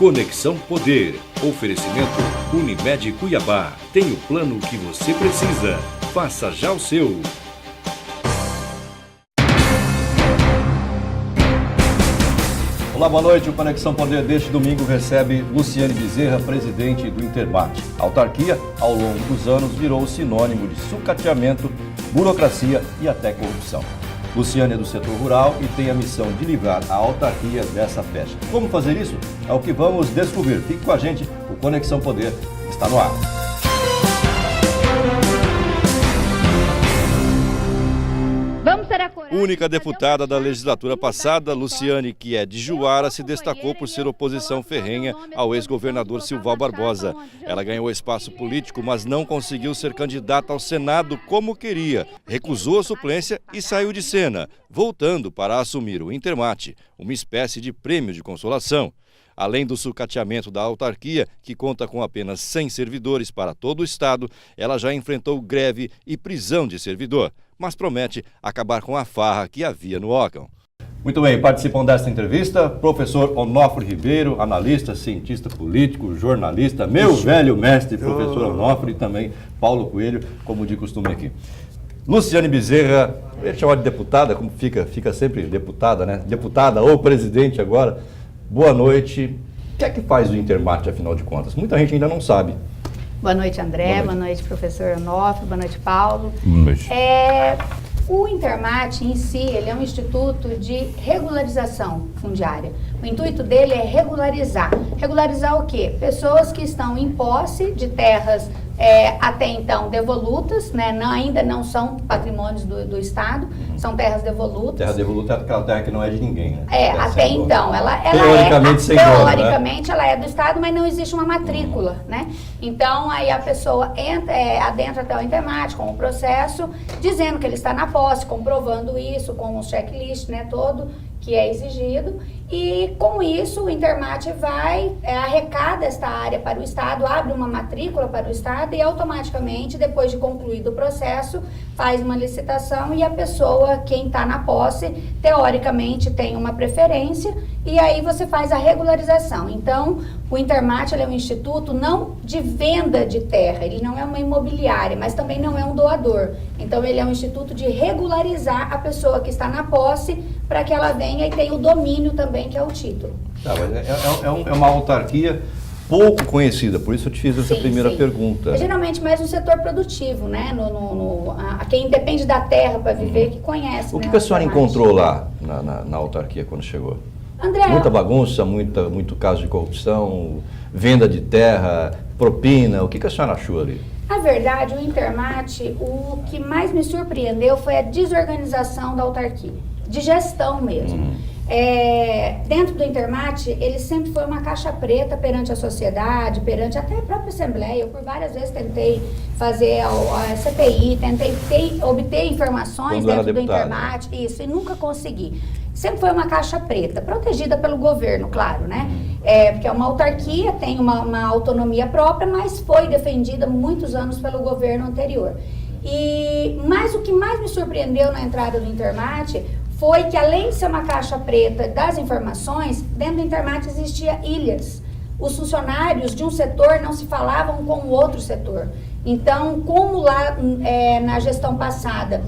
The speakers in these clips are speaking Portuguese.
Conexão Poder. Oferecimento Unimed Cuiabá. Tem o plano que você precisa. Faça já o seu. Olá, boa noite. O Conexão Poder deste domingo recebe Luciane Bezerra, presidente do Intermate. A autarquia, ao longo dos anos, virou sinônimo de sucateamento, burocracia e até corrupção. Luciane é do setor rural e tem a missão de livrar a autarquia dessa peste. Como fazer isso? É o que vamos descobrir. Fique com a gente, o Conexão Poder está no ar. Única deputada da legislatura passada, Luciane, que é de Juara, se destacou por ser oposição ferrenha ao ex-governador Silval Barbosa. Ela ganhou espaço político, mas não conseguiu ser candidata ao Senado como queria. Recusou a suplência e saiu de cena, voltando para assumir o Intermate, uma espécie de prêmio de consolação. Além do sucateamento da autarquia, que conta com apenas 100 servidores para todo o estado, ela já enfrentou greve e prisão de servidor, mas promete acabar com a farra que havia no órgão. Muito bem, participam desta entrevista professor Onofre Ribeiro, analista, cientista político, jornalista, meu velho mestre, professor Onofre, e também Paulo Coelho, como de costume aqui. Luciane Bezerra, eu ia chamar de deputada, como fica sempre deputada, né? Deputada ou presidente agora. Boa noite. O que é que faz o Intermate, afinal de contas? Muita gente ainda não sabe. Boa noite, André. Boa noite, professor Onofre. Boa noite, Paulo. Boa noite. O Intermate em si, ele é um instituto de regularização fundiária. O intuito dele é regularizar. Regularizar o quê? Pessoas que estão em posse de terras até então devolutas, né? Ainda não são patrimônios do Estado, são terras devolutas. Terra devoluta é aquela terra que não é de ninguém, né? Até então. Teoricamente, ela é do Estado, mas não existe uma matrícula, né? Então, aí a pessoa adentra até o Intermate com o processo, dizendo que ele está na posse, comprovando isso com o checklist, né, todo que é exigido, e com isso o Intermate vai, arrecada esta área para o Estado, abre uma matrícula para o Estado e automaticamente, depois de concluído o processo, faz uma licitação e a pessoa, quem está na posse, teoricamente tem uma preferência e aí você faz a regularização. Então, o Intermate ele é um instituto não de venda de terra, ele não é uma imobiliária, mas também não é um doador. Então, ele é um instituto de regularizar a pessoa que está na posse para que ela venha e tenha o domínio também, que é o título. Tá, mas é uma autarquia pouco conhecida, por isso eu te fiz essa primeira pergunta. É geralmente mais no setor produtivo, né? Quem depende da terra para viver, que conhece. O que a senhora encontrou lá na autarquia quando chegou? André, muita bagunça, muito caso de corrupção, venda de terra, propina, o que a senhora achou ali? Na verdade, o Intermate, o que mais me surpreendeu foi a desorganização da autarquia, de gestão mesmo. Dentro do Intermate, ele sempre foi uma caixa preta perante a sociedade, perante até a própria Assembleia. Eu por várias vezes tentei fazer a CPI, tentei obter informações dentro do Intermate, isso, e nunca consegui. Sempre foi uma caixa preta, protegida pelo governo, claro, né? Porque é uma autarquia, tem uma autonomia própria, mas foi defendida muitos anos pelo governo anterior. Mas o que mais me surpreendeu na entrada do Intermate foi que, além de ser uma caixa preta das informações, dentro do Intermate existia ilhas. Os funcionários de um setor não se falavam com o outro setor. Então, como lá na gestão passada,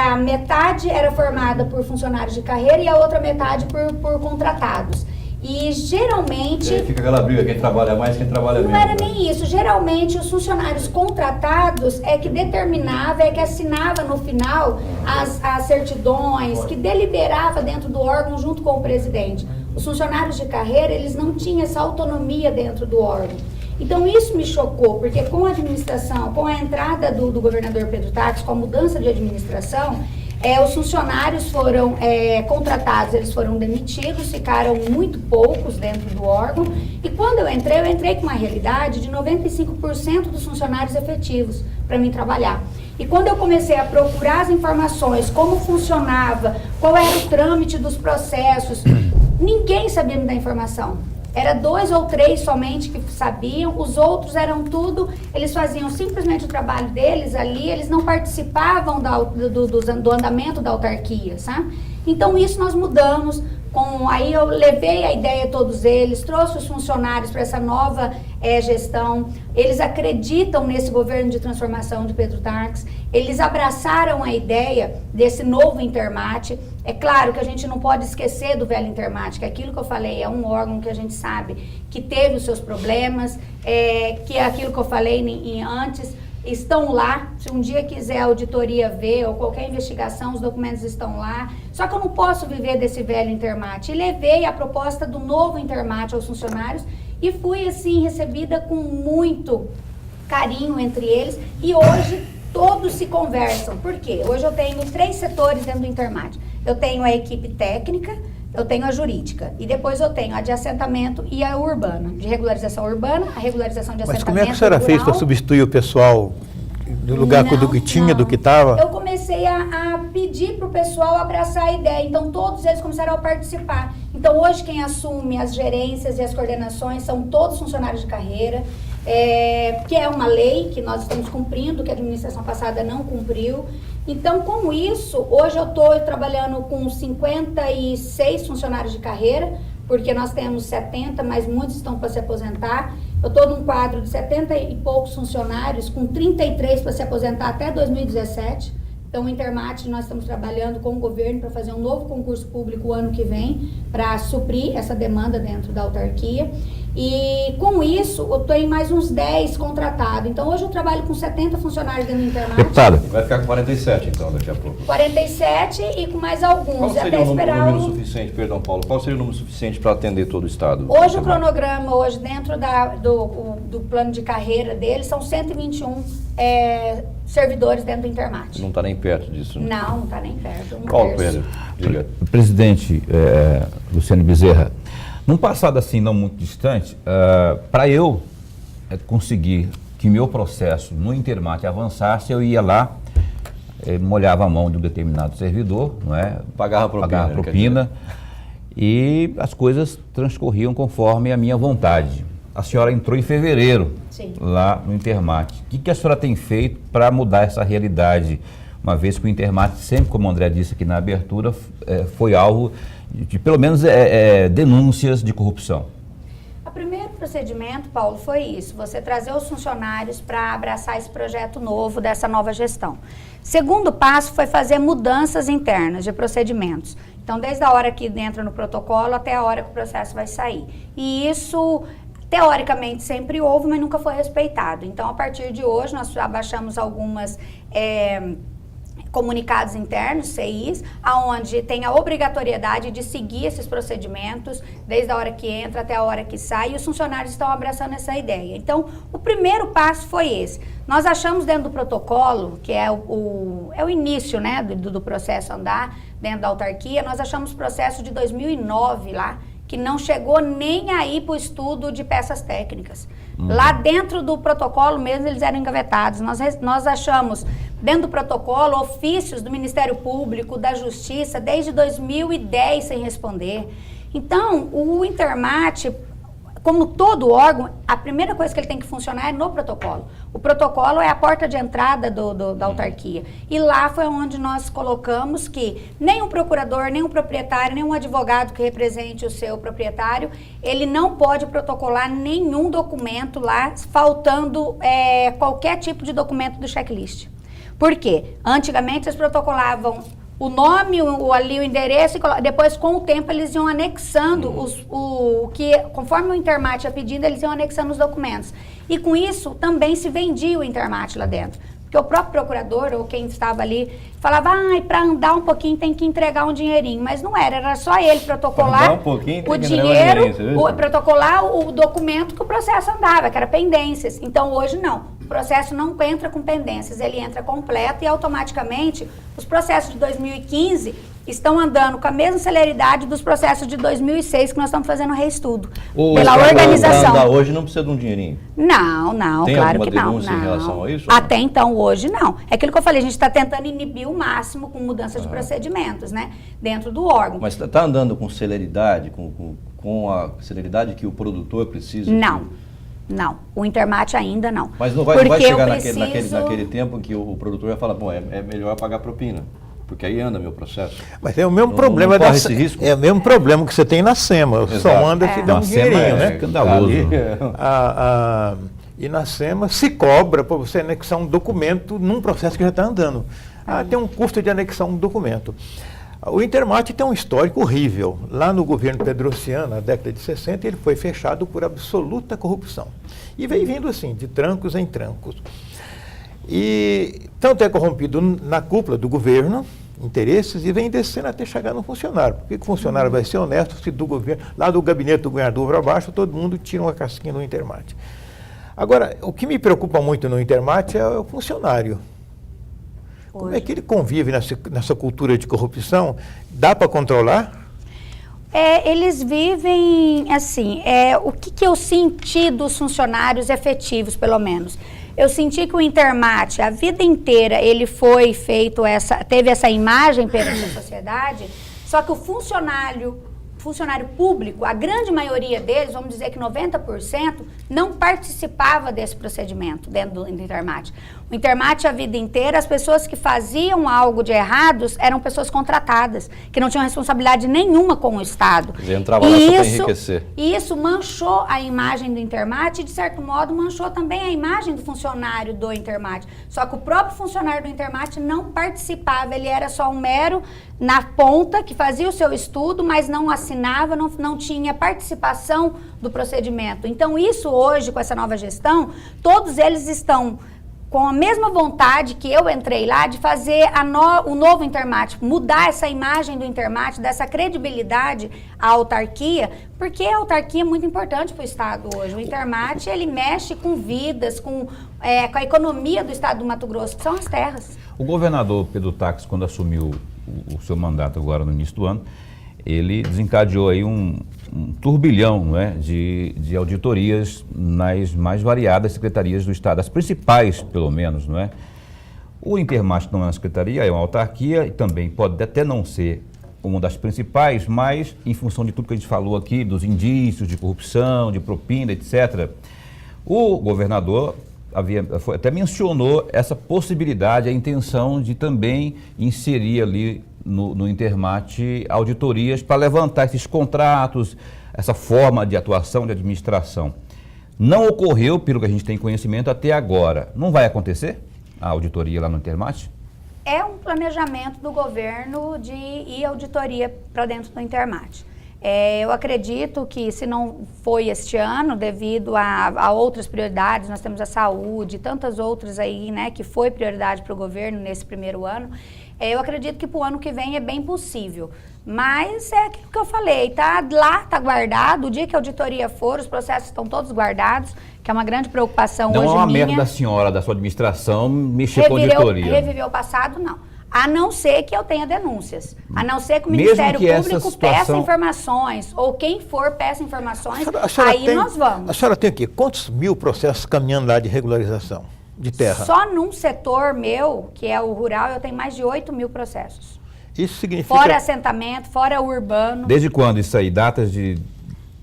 a metade era formada por funcionários de carreira e a outra metade por contratados. E geralmente... fica aquela briga, quem trabalha mais, quem trabalha menos. Não era nem isso. Geralmente os funcionários contratados que determinava, que assinava no final as certidões, que deliberava dentro do órgão junto com o presidente. Os funcionários de carreira, eles não tinham essa autonomia dentro do órgão. Então isso me chocou, porque com a administração, com a entrada do governador Pedro Táxi, com a mudança de administração, os funcionários foram contratados, eles foram demitidos, ficaram muito poucos dentro do órgão. E quando eu entrei com uma realidade de 95% dos funcionários efetivos para mim trabalhar. E quando eu comecei a procurar as informações, como funcionava, qual era o trâmite dos processos, ninguém sabia me dar informação. Era 2 ou 3 somente que sabiam, os outros eram tudo, eles faziam simplesmente o trabalho deles ali, eles não participavam do andamento da autarquia, sabe? Então isso nós mudamos, Aí eu levei a ideia a todos eles, trouxe os funcionários para essa nova gestão. Eles acreditam nesse governo de transformação de Pedro Taques. Eles abraçaram a ideia desse novo Intermate. É claro que a gente não pode esquecer do velho Intermate, que aquilo que eu falei é um órgão que a gente sabe que teve os seus problemas, que é aquilo que eu falei antes. Estão lá, se um dia quiser a auditoria ver ou qualquer investigação, os documentos estão lá. Só que eu não posso viver desse velho Intermate. E levei a proposta do novo Intermate aos funcionários e fui, assim, recebida com muito carinho entre eles. E hoje todos se conversam. Por quê? Hoje eu tenho 3 setores dentro do Intermate. Eu tenho a equipe técnica, eu tenho a jurídica e depois eu tenho a de assentamento e a urbana, de regularização urbana, a regularização de assentamento. Mas como é que a senhora fez para substituir o pessoal do lugar do que tinha, do que estava? Eu comecei a pedir para o pessoal abraçar a ideia, então todos eles começaram a participar. Então hoje quem assume as gerências e as coordenações são todos funcionários de carreira, que é uma lei que nós estamos cumprindo, que a administração passada não cumpriu. Então, com isso, hoje eu estou trabalhando com 56 funcionários de carreira, porque nós temos 70, mas muitos estão para se aposentar. Eu estou num quadro de 70 e poucos funcionários, com 33 para se aposentar até 2017. Então, o Intermate, nós estamos trabalhando com o governo para fazer um novo concurso público o ano que vem, para suprir essa demanda dentro da autarquia. E com isso, eu tenho mais uns 10 contratados. Então, hoje eu trabalho com 70 funcionários dentro do Intermate. Deputada, vai ficar com 47, então, daqui a pouco. 47 e com mais alguns. Qual seria até o esperar número suficiente, perdão, Paulo, qual seria o número suficiente para atender todo o Estado? Hoje o cronograma, hoje dentro do plano de carreira deles, são 121 servidores dentro do Intermate. Não está nem perto disso, né? Não está nem perto. Paulo Coelho, diga. Presidente Luciano Bezerra, num passado assim não muito distante, para eu conseguir que meu processo no Intermate avançasse, eu ia lá, molhava a mão de um determinado servidor, não é? Pagava propina, e as coisas transcorriam conforme a minha vontade. A senhora entrou em fevereiro, Sim, lá no Intermate. O que a senhora tem feito para mudar essa realidade? Uma vez que o Intermate, sempre, como o André disse aqui na abertura, foi alvo de pelo menos denúncias de corrupção. O primeiro procedimento, Paulo, foi isso, você trazer os funcionários para abraçar esse projeto novo, dessa nova gestão. Segundo passo foi fazer mudanças internas de procedimentos. Então, desde a hora que entra no protocolo até a hora que o processo vai sair. E isso, teoricamente, sempre houve, mas nunca foi respeitado. Então, a partir de hoje, nós abaixamos algumas comunicados internos, CIs, onde tem a obrigatoriedade de seguir esses procedimentos, desde a hora que entra até a hora que sai, e os funcionários estão abraçando essa ideia. Então, o primeiro passo foi esse. Nós achamos dentro do protocolo, que é o início, né, do processo andar dentro da autarquia, nós achamos o processo de 2009 lá, que não chegou nem aí para o estudo de peças técnicas. Lá dentro do protocolo mesmo, eles eram engavetados. Nós achamos, dentro do protocolo, ofícios do Ministério Público, da Justiça, desde 2010 sem responder. Então, o Intermate, como todo órgão, a primeira coisa que ele tem que funcionar é no protocolo. O protocolo é a porta de entrada da autarquia. E lá foi onde nós colocamos que nem um procurador, nem um proprietário, nem um advogado que represente o seu proprietário, ele não pode protocolar nenhum documento lá, faltando qualquer tipo de documento do checklist. Por quê? Antigamente eles protocolavam o nome, o endereço, e depois com o tempo eles iam anexando conforme o Intermate ia pedindo, eles iam anexando os documentos. E com isso também se vendia o Intermate lá dentro. Porque o próprio procurador, ou quem estava ali, falava, para andar um pouquinho tem que entregar um dinheirinho. Mas não era só ele protocolar o dinheiro, protocolar o documento que o processo andava, que era pendências. Então hoje não. O processo não entra com pendências, ele entra completo e automaticamente os processos de 2015 estão andando com a mesma celeridade dos processos de 2006 que nós estamos fazendo reestudo. Pela organização. Para andar hoje não precisa de um dinheirinho? Não, claro que não. Tem alguma denúncia em relação a isso? Até então, hoje não. É aquilo que eu falei, a gente está tentando inibir o máximo com mudança de procedimentos, né? Dentro do órgão. Mas está andando com celeridade, com a celeridade que o produtor precisa? Não, o Intermate ainda não. Mas não vai chegar naquele tempo em que o produtor vai falar, bom, é melhor pagar propina. Porque aí anda meu processo. Mas é o mesmo Não- problema não corre esse risco. É o mesmo problema que você tem na SEMA. Exato. Só anda se dá um Na SEMA dinheirinho, é né? escandaloso. Ali, E na SEMA se cobra para você anexar um documento num processo que já está andando. Tem um custo de anexar um documento. O Intermate tem um histórico horrível. Lá no governo Pedrociano, na década de 60, ele foi fechado por absoluta corrupção. E veio vindo assim, de trancos em trancos. E tanto é corrompido na cúpula do governo, interesses, e vem descendo até chegar no funcionário. Por que o funcionário vai ser honesto se do governo, lá do gabinete do governador para baixo, todo mundo tira uma casquinha no Intermate? Agora, o que me preocupa muito no Intermate é o funcionário. Como é que ele convive nessa cultura de corrupção? Dá para controlar? Eles vivem assim, o que eu senti dos funcionários efetivos, pelo menos. Eu senti que o Intermate, a vida inteira, ele foi feito, teve essa imagem perante a sociedade, só que o funcionário público, a grande maioria deles, vamos dizer que 90%, não participava desse procedimento dentro do Intermate. O Intermate, a vida inteira, as pessoas que faziam algo de errados eram pessoas contratadas, que não tinham responsabilidade nenhuma com o Estado. Ele entrava lá só para enriquecer. E isso manchou a imagem do Intermate e, de certo modo, manchou também a imagem do funcionário do Intermate. Só que o próprio funcionário do Intermate não participava, ele era só um mero na ponta, que fazia o seu estudo, mas não assinava, não tinha participação do procedimento. Então, isso hoje, com essa nova gestão, todos eles estão com a mesma vontade que eu entrei lá de fazer o novo Intermate, mudar essa imagem do Intermate, dessa credibilidade à autarquia, porque a autarquia é muito importante para o Estado hoje. O Intermate, ele mexe com vidas, com a economia do Estado do Mato Grosso, que são as terras. O governador Pedro Táxi, quando assumiu o seu mandato agora no início do ano, ele desencadeou aí um turbilhão, não é, de auditorias nas mais variadas secretarias do Estado, as principais, pelo menos, não é? O Intermate não é uma secretaria, é uma autarquia e também pode até não ser uma das principais, mas em função de tudo que a gente falou aqui, dos indícios de corrupção, de propina, etc., o governador até mencionou essa possibilidade, a intenção de também inserir ali no Intermate auditorias para levantar esses contratos, essa forma de atuação, de administração. Não ocorreu, pelo que a gente tem conhecimento, até agora. Não vai acontecer a auditoria lá no Intermate? É um planejamento do governo de ir auditoria para dentro do Intermate. Eu acredito que, se não foi este ano, devido a outras prioridades, nós temos a saúde e tantas outras aí, né, que foi prioridade para o governo nesse primeiro ano, eu acredito que para o ano que vem é bem possível. Mas é aquilo que eu falei, tá lá, tá guardado, o dia que a auditoria for, os processos estão todos guardados, que é uma grande preocupação hoje minha. Não é uma meta da senhora, da sua administração, mexer com a auditoria. Reviver o passado, não. A não ser que eu tenha denúncias. A não ser que o Ministério Público peça informações, ou quem for peça informações, aí nós vamos. A senhora tem aqui quantos mil processos caminhando lá de regularização de terra? Só num setor meu, que é o rural, eu tenho mais de 8.000 processos. Isso significa... Fora assentamento, fora urbano. Desde quando isso aí? Datas de...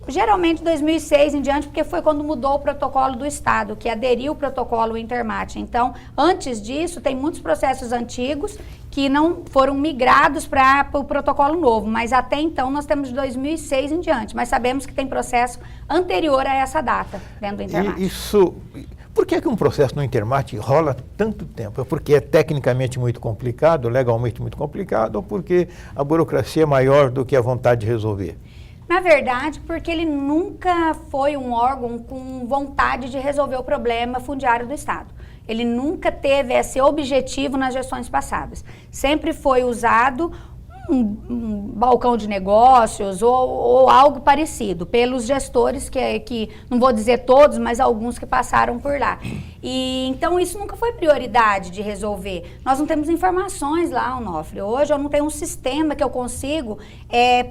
Geralmente 2006 em diante, porque foi quando mudou o protocolo do Estado, que aderiu o protocolo Intermate. Então, antes disso, tem muitos processos antigos que não foram migrados para o protocolo novo, mas até então nós temos de 2006 em diante, mas sabemos que tem processo anterior a essa data dentro do Intermate. Por que um processo no Intermate rola tanto tempo? É porque é tecnicamente muito complicado, legalmente muito complicado, ou porque a burocracia é maior do que a vontade de resolver? Na verdade, porque ele nunca foi um órgão com vontade de resolver o problema fundiário do Estado. Ele nunca teve esse objetivo nas gestões passadas. Sempre foi usado um balcão de negócios ou algo parecido pelos gestores que não vou dizer todos, mas alguns que passaram por lá. E então isso nunca foi prioridade de resolver. Nós não temos informações lá, Onofre. Hoje eu não tenho um sistema que eu consigo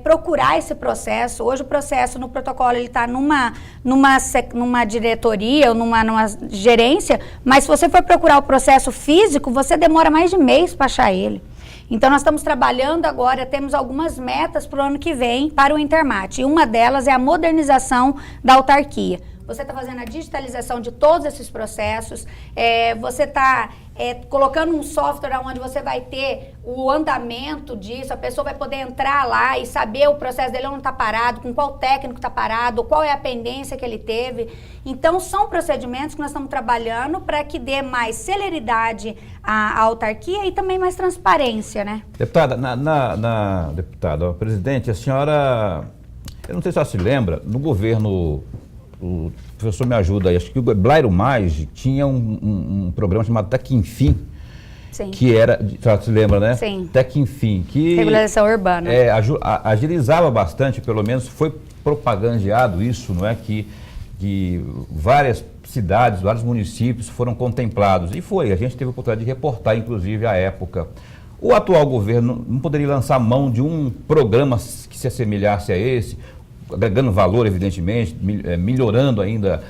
procurar esse processo. Hoje o processo no protocolo ele está numa diretoria ou numa gerência, mas se você for procurar o processo físico, você demora mais de mês para achar ele. Então, nós estamos trabalhando agora, temos algumas metas para o ano que vem para o Intermate. E uma delas é a modernização da autarquia. você está fazendo a digitalização de todos esses processos, você está colocando um software onde você vai ter o andamento disso, a pessoa vai poder entrar lá e saber o processo dele onde está parado, com qual técnico está parado, qual é a pendência que ele teve. Então, são procedimentos que nós estamos trabalhando para que dê mais celeridade à autarquia e também mais transparência, né? Deputada, deputada, presidente, a senhora, eu não sei se ela se lembra, no governo, o professor me ajuda aí, acho que o Blairo Mais tinha um programa chamado Até que Enfim, Sim. que era, você se lembra, né? Sim. Até que Enfim, que... Regularização urbana. Agilizava bastante, pelo menos foi propagandeado isso, não é? Que várias cidades, vários municípios foram contemplados. E foi, a gente teve a oportunidade de reportar, inclusive, à época. O atual governo não poderia lançar mão de um programa que se assemelhasse a esse, agregando valor, evidentemente, melhorando ainda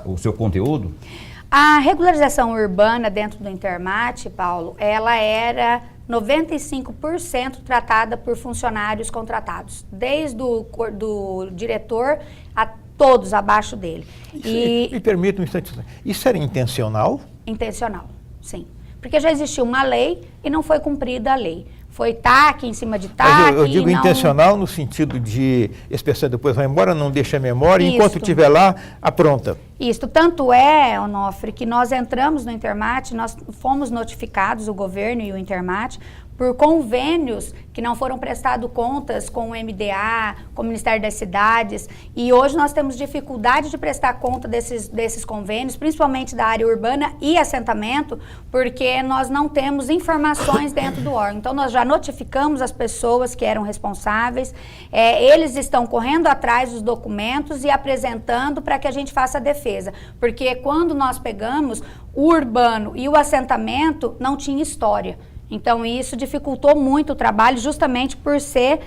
o seu conteúdo? A regularização urbana dentro do Intermate, Paulo, ela era 95% tratada por funcionários contratados, desde do diretor a todos abaixo dele. Me permita um instante. Isso era intencional? Intencional, sim. Porque já existia uma lei e não foi cumprida a lei. Foi TAC em cima de TAC. Mas eu digo intencional no sentido de esse pessoal depois vai embora, não deixa a memória, e enquanto estiver lá, apronta. Isso, tanto é, Onofre, que nós entramos no Intermate, nós fomos notificados, o governo e o Intermate, por convênios que não foram prestados contas com o MDA, com o Ministério das Cidades, e hoje nós temos dificuldade de prestar conta desses convênios, principalmente da área urbana e assentamento, porque nós não temos informações dentro do órgão. Então, nós já notificamos as pessoas que eram responsáveis, eles estão correndo atrás dos documentos e apresentando para que a gente faça a defesa, porque quando nós pegamos o urbano e o assentamento, não tinha história. Então, isso dificultou muito o trabalho, justamente por ser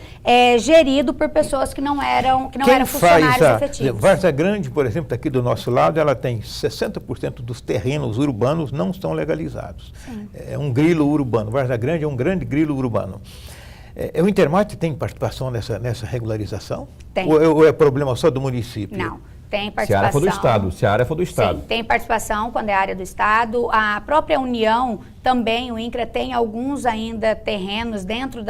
gerido por pessoas que não eram funcionários efetivos. Várzea Grande, por exemplo, aqui do nosso lado, ela tem 60% dos terrenos urbanos não estão legalizados. Sim. É um grilo urbano. Várzea Grande é um grande grilo urbano. O Intermate tem participação nessa regularização? Tem. Ou é problema só do município? Não. Tem participação. Se a área for do Estado. Se a área for do Estado. Sim, tem participação quando é área do Estado. A própria União também, o INCRA, tem alguns ainda terrenos dentro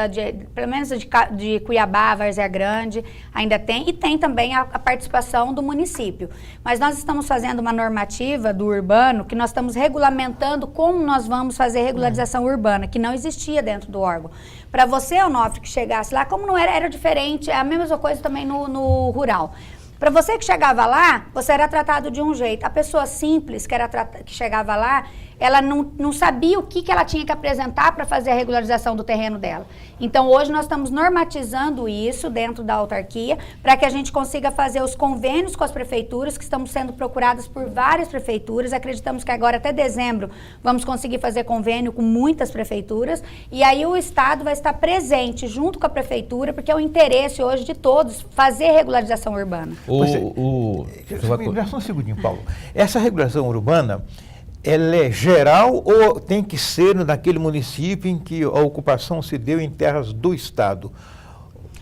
pelo menos de Cuiabá, Várzea Grande, ainda tem. E tem também a participação do município. Mas nós estamos fazendo uma normativa do urbano, que nós estamos regulamentando como nós vamos fazer regularização urbana, que não existia dentro do órgão. Para você, Onofre, que chegasse lá, como não era diferente, é a mesma coisa também no rural. Para você que chegava lá, você era tratado de um jeito. A pessoa simples que chegava lá, ela não sabia o que ela tinha que apresentar para fazer a regularização do terreno dela. Então, hoje nós estamos normatizando isso dentro da autarquia para que a gente consiga fazer os convênios com as prefeituras, que estamos sendo procuradas por várias prefeituras. Acreditamos que agora, até dezembro, vamos conseguir fazer convênio com muitas prefeituras. E aí o Estado vai estar presente junto com a prefeitura, porque é o interesse hoje de todos fazer regularização urbana. Só um segundinho, Paulo. Essa regulação urbana, ela é geral ou tem que ser naquele município em que a ocupação se deu em terras do Estado?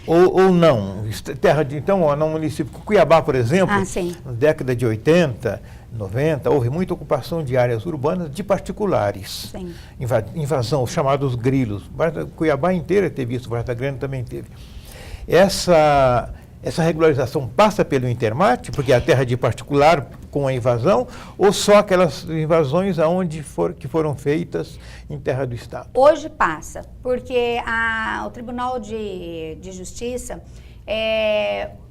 Ou não? Então, no município de Cuiabá, por exemplo, na década de 80, 90, houve muita ocupação de áreas urbanas de particulares. Sim. Invasão, os chamados grilos. Cuiabá inteira teve isso, Várzea Grande também teve. Essa regularização passa pelo Intermate, porque é a terra de particular com a invasão, ou só aquelas invasões que foram feitas em terra do Estado? Hoje passa, porque o Tribunal de Justiça,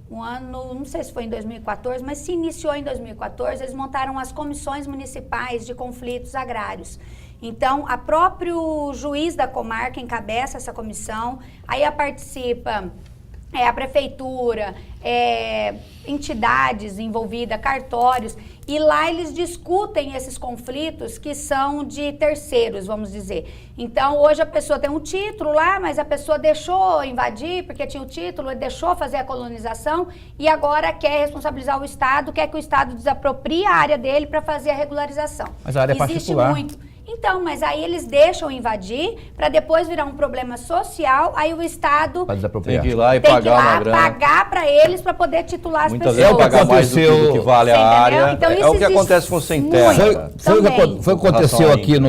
não sei se foi em 2014, mas se iniciou em 2014, eles montaram as comissões municipais de conflitos agrários. Então, a próprio juiz da comarca encabeça essa comissão, aí participa a prefeitura, entidades envolvidas, cartórios, e lá eles discutem esses conflitos que são de terceiros, vamos dizer. Então, hoje a pessoa tem um título lá, mas a pessoa deixou invadir porque tinha o título, deixou fazer a colonização e agora quer responsabilizar o Estado, quer que o Estado desaproprie a área dele para fazer a regularização. Mas a área é particular. Existe muito. Então, mas aí eles deixam invadir para depois virar um problema social, aí o Estado tem que ir lá e tem que pagar uma grana. pagar para eles para poder titular Muitas as vezes pessoas. pagar mais do que vale a área. Então, É isso o que existe acontece com o Sem muito. Terra. Foi o que Com aconteceu relação aqui a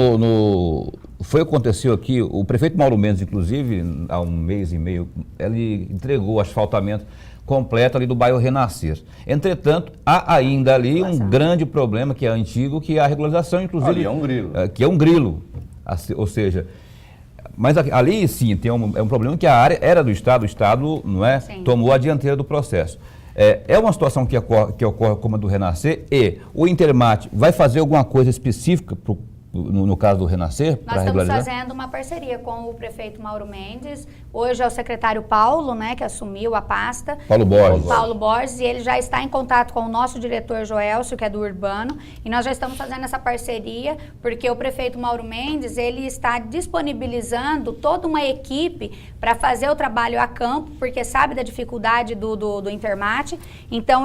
foi o que aconteceu aqui, o prefeito Mauro Mendes, inclusive, há um mês e meio, ele entregou o asfaltamento completo ali do bairro Renascer. Entretanto, há ainda ali um grande problema que é antigo, que é a regularização, inclusive. Ali é um grilo. Que é um grilo. Ou seja, mas ali sim tem um problema que a área era do Estado, o Estado não é, tomou a dianteira do processo. É uma situação que ocorre como a do Renascer, e o Intermate vai fazer alguma coisa específica no caso do Renascer? Nós estamos fazendo uma parceria com o prefeito Mauro Mendes. Hoje é o secretário Paulo, né, que assumiu a pasta. Paulo Borges, e ele já está em contato com o nosso diretor Joelcio, que é do Urbano, e nós já estamos fazendo essa parceria, porque o prefeito Mauro Mendes, ele está disponibilizando toda uma equipe para fazer o trabalho a campo, porque sabe da dificuldade do Intermate. Então,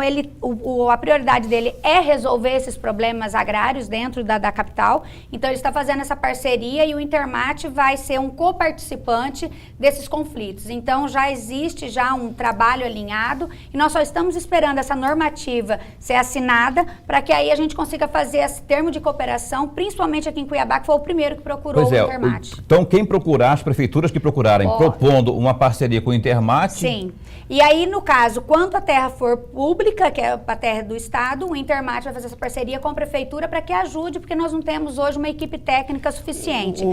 a prioridade dele é resolver esses problemas agrários dentro da capital. Então, ele está fazendo essa parceria e o Intermate vai ser um coparticipante desses conflitos. Então, já existe um trabalho alinhado e nós só estamos esperando essa normativa ser assinada para que aí a gente consiga fazer esse termo de cooperação, principalmente aqui em Cuiabá, que foi o primeiro que procurou o Intermate. Então, quem procurar, as prefeituras que procurarem, propondo uma parceria com o Intermate... Sim. E aí, no caso, quando a terra for pública, que é a terra do Estado, o Intermate vai fazer essa parceria com a prefeitura para que ajude, porque nós não temos hoje uma equipe técnica suficiente.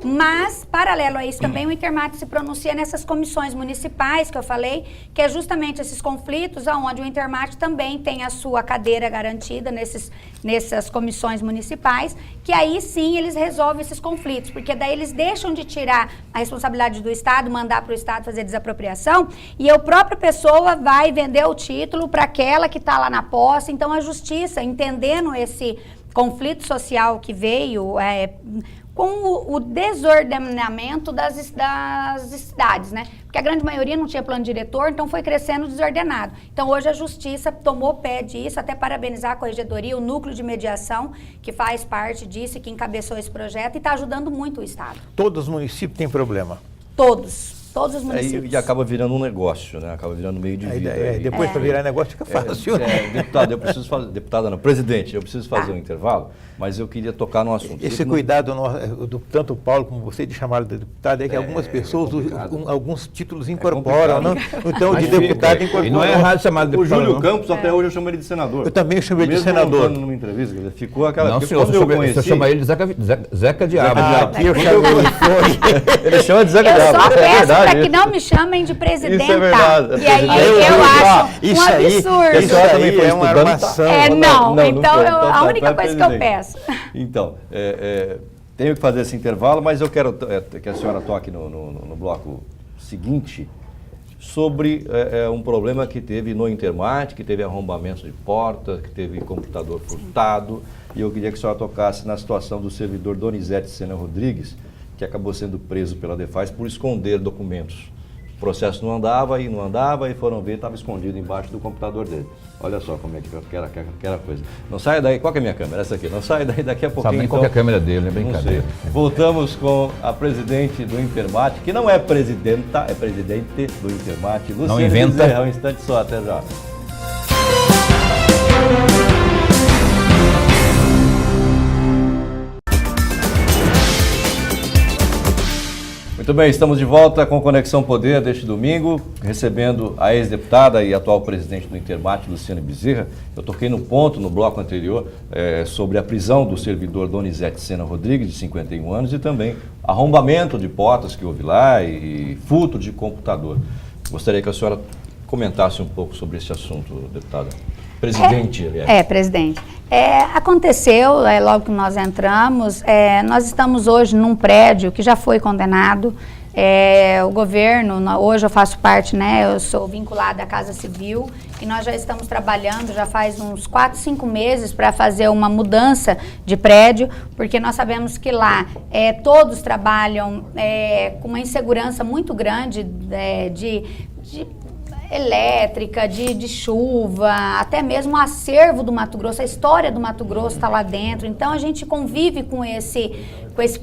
Mas, paralelo a isso também, o Intermate se pronuncia nessas comissões municipais que eu falei, que é justamente esses conflitos onde o Intermate também tem a sua cadeira garantida nessas comissões municipais, que aí sim eles resolvem esses conflitos, porque daí eles deixam de tirar a responsabilidade do Estado, mandar para o Estado fazer desapropriação, e a própria pessoa vai vender o título para aquela que está lá na posse. Então a justiça, entendendo esse conflito social que veio com o desordenamento das cidades, né? Porque a grande maioria não tinha plano diretor, então foi crescendo desordenado. Então hoje a justiça tomou pé disso, até parabenizar a corregedoria, o núcleo de mediação que faz parte disso e que encabeçou esse projeto e está ajudando muito o Estado. Todos os municípios têm problema? Todos os municípios. E acaba virando um negócio, né? Acaba virando meio de vida. Depois para virar negócio fica fácil. Deputado, eu preciso fazer... Deputada não, presidente, eu preciso fazer um intervalo, mas eu queria tocar no assunto. Esse cuidado, tanto o Paulo como você, de chamar de deputado, é que algumas pessoas, alguns títulos incorporam, não? Então, de deputado incorpora. E não é errado chamar de deputado. O Júlio Campos, até hoje, eu chamo ele de senador. Eu também chamo ele de senador. Mesmo numa entrevista, ficou aquela... Não, senhor, você chama ele de Zeca Diabo. Aqui eu chamo ele Ele chama de Zeca Eu Diabo. só peço para que não me chamem de presidenta. Isso é verdade. E aí eu acho um absurdo. Isso aí é uma armação. Então a única coisa que eu peço. Então, tenho que fazer esse intervalo, mas eu quero que a senhora toque no bloco seguinte sobre um problema que teve no Intermate, que teve arrombamento de porta, que teve computador furtado, e eu queria que a senhora tocasse na situação do servidor Donizete Sena Rodrigues, que acabou sendo preso pela Defaz por esconder documentos. O processo não andava e foram ver, estava escondido embaixo do computador dele. Olha só como é que era a coisa. Não saia daí, qual que é a minha câmera? Essa aqui. Não saia daí, daqui a pouquinho. Sabe nem qual que é a câmera dele, é brincadeira. Voltamos com a presidente do Intermate, que não é presidenta, é presidente do Intermate, Luciane Bezerra. Um instante só, até já. Muito bem, estamos de volta com Conexão Poder deste domingo, recebendo a ex-deputada e atual presidente do Intermate, Luciane Bezerra. Eu toquei no ponto, no bloco anterior, sobre a prisão do servidor Donizete Sena Rodrigues, de 51 anos, e também arrombamento de portas que houve lá e furto de computador. Gostaria que a senhora comentasse um pouco sobre esse assunto, deputada. Presidente, aliás. Presidente. Aconteceu, logo que nós entramos, nós estamos hoje num prédio que já foi condenado. O governo, hoje eu faço parte, eu sou vinculada à Casa Civil, e nós já estamos trabalhando, já faz uns 4, 5 meses para fazer uma mudança de prédio, porque nós sabemos que lá todos trabalham com uma insegurança muito grande elétrica, de chuva, até mesmo o acervo do Mato Grosso, a história do Mato Grosso está lá dentro. Então a gente convive com esse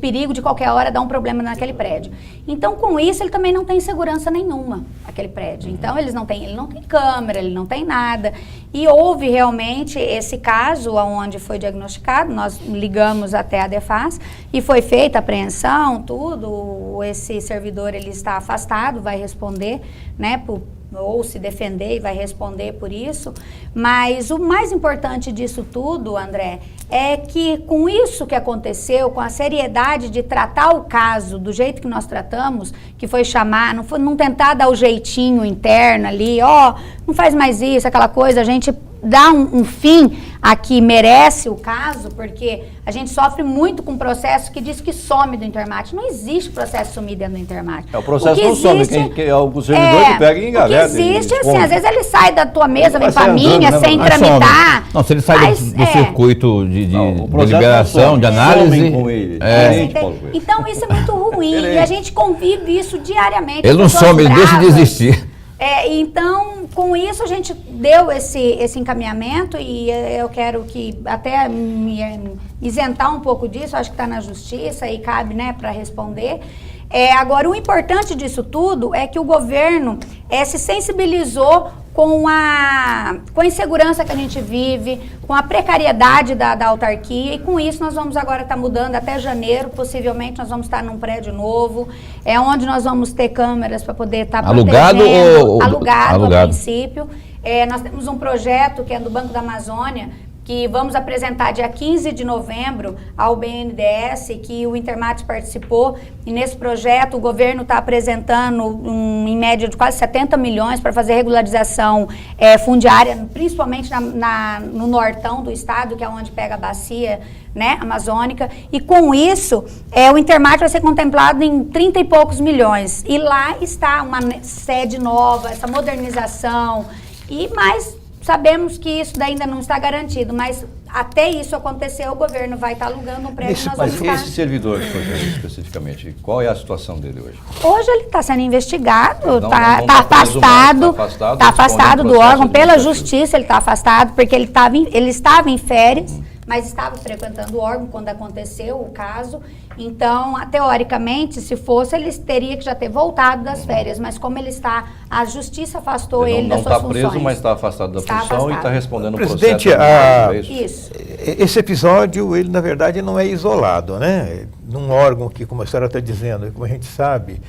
perigo de qualquer hora dar um problema naquele prédio. Então com isso ele também não tem segurança nenhuma, aquele prédio. Então ele não tem câmera, ele não tem nada. E houve realmente esse caso onde foi diagnosticado, nós ligamos até a DEFAS e foi feita a apreensão, tudo. Esse servidor ele está afastado, vai responder, né, ou se defender e vai responder por isso, mas o mais importante disso tudo, André, é que com isso que aconteceu, com a seriedade de tratar o caso do jeito que nós tratamos, que foi chamar, não tentar dar o jeitinho interno ali, não faz mais isso, aquela coisa, a gente dá um fim a que merece o caso, porque a gente sofre muito com processo que diz que some do Intermate. Não existe processo sumir dentro do Intermate. O processo não some, é o servidor que pega e engaveta. O que existe, assim, às vezes ele sai da tua mesa, vem pra minha, sem tramitar. Não, se ele sai do circuito de deliberação, de análise... Com ele. Então isso é muito ruim, e a gente convive isso diariamente. Ele não some, ele deixa de existir. Então, com isso a gente deu esse encaminhamento e eu quero que até me isentar um pouco disso, acho que está na justiça e cabe, né, para responder. Agora, o importante disso tudo é que o governo se sensibilizou com a insegurança que a gente vive, com a precariedade da autarquia, e com isso nós vamos agora estar mudando até janeiro, possivelmente nós vamos estar num prédio novo, onde nós vamos ter câmeras para poder estar alugado ou alugado a princípio. Nós temos um projeto que é do Banco da Amazônia, que vamos apresentar dia 15 de novembro ao BNDES, que o Intermate participou, e nesse projeto o governo está apresentando em média de quase 70 milhões para fazer regularização fundiária, principalmente no nortão do estado, que é onde pega a bacia, né, amazônica, e com isso o Intermate vai ser contemplado em 30 e poucos milhões, e lá está uma sede nova, essa modernização, mas sabemos que isso ainda não está garantido, mas até isso acontecer, o governo vai estar alugando um prédio. Mas esse servidor, especificamente, qual é a situação dele hoje? Hoje ele está sendo investigado, está afastado do órgão pela justiça, ele está afastado porque ele estava em férias, mas estava frequentando o órgão quando aconteceu o caso. Então, teoricamente, se fosse, ele teria que já ter voltado das férias, mas como ele está, a justiça afastou ele das suas funções. Não está preso, mas está afastado da função e está respondendo o processo. Presidente, isso. Esse episódio, ele na verdade não é isolado, né? Num órgão que, como a senhora está dizendo, e como a gente sabe,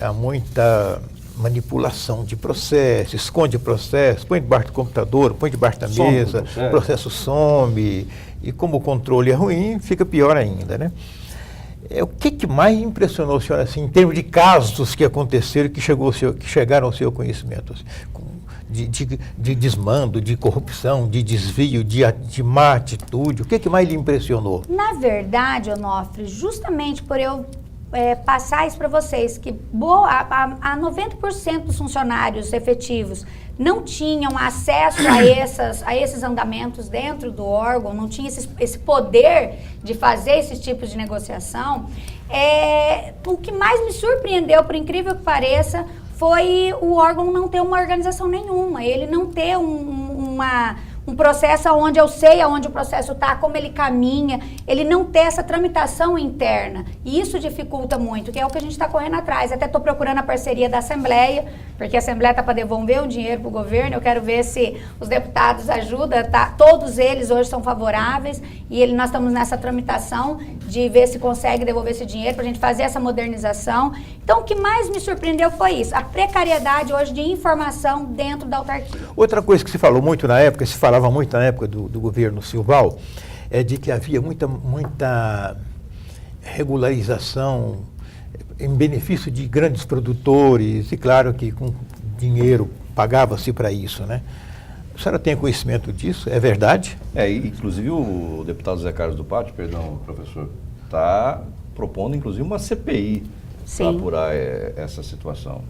há muita manipulação de processo, esconde processo, põe debaixo do computador, põe debaixo da mesa, o processo some, e como o controle é ruim, fica pior ainda, né? O que mais impressionou a senhora, assim, em termos de casos que aconteceram, que chegaram ao seu conhecimento? Assim, de desmando, de corrupção, de desvio, de má atitude, o que mais lhe impressionou? Na verdade, Onofre, justamente por eu passar isso para vocês, que a 90% dos funcionários efetivos não tinham acesso a esses andamentos dentro do órgão, não tinha esse poder de fazer esses tipos de negociação. O que mais me surpreendeu, por incrível que pareça, foi o órgão não ter uma organização nenhuma, ele não ter um processo onde eu sei aonde o processo está, como ele caminha, ele não ter essa tramitação interna. E isso dificulta muito, que é o que a gente está correndo atrás. Até estou procurando a parceria da Assembleia, porque a Assembleia está para devolver o dinheiro para o governo. Eu quero ver se os deputados ajudam, todos eles hoje são favoráveis, e nós estamos nessa tramitação de ver se consegue devolver esse dinheiro para a gente fazer essa modernização. Então, o que mais me surpreendeu foi isso, a precariedade hoje de informação dentro da autarquia. Outra coisa que se falou muito na época, falava muito na época do governo Silval, é de que havia muita regularização em benefício de grandes produtores, e claro que com dinheiro pagava-se para isso, né? A senhora tem conhecimento disso? É verdade? Inclusive o deputado Zé Carlos do Pátio, perdão, professor, está propondo inclusive uma CPI para apurar essa situação.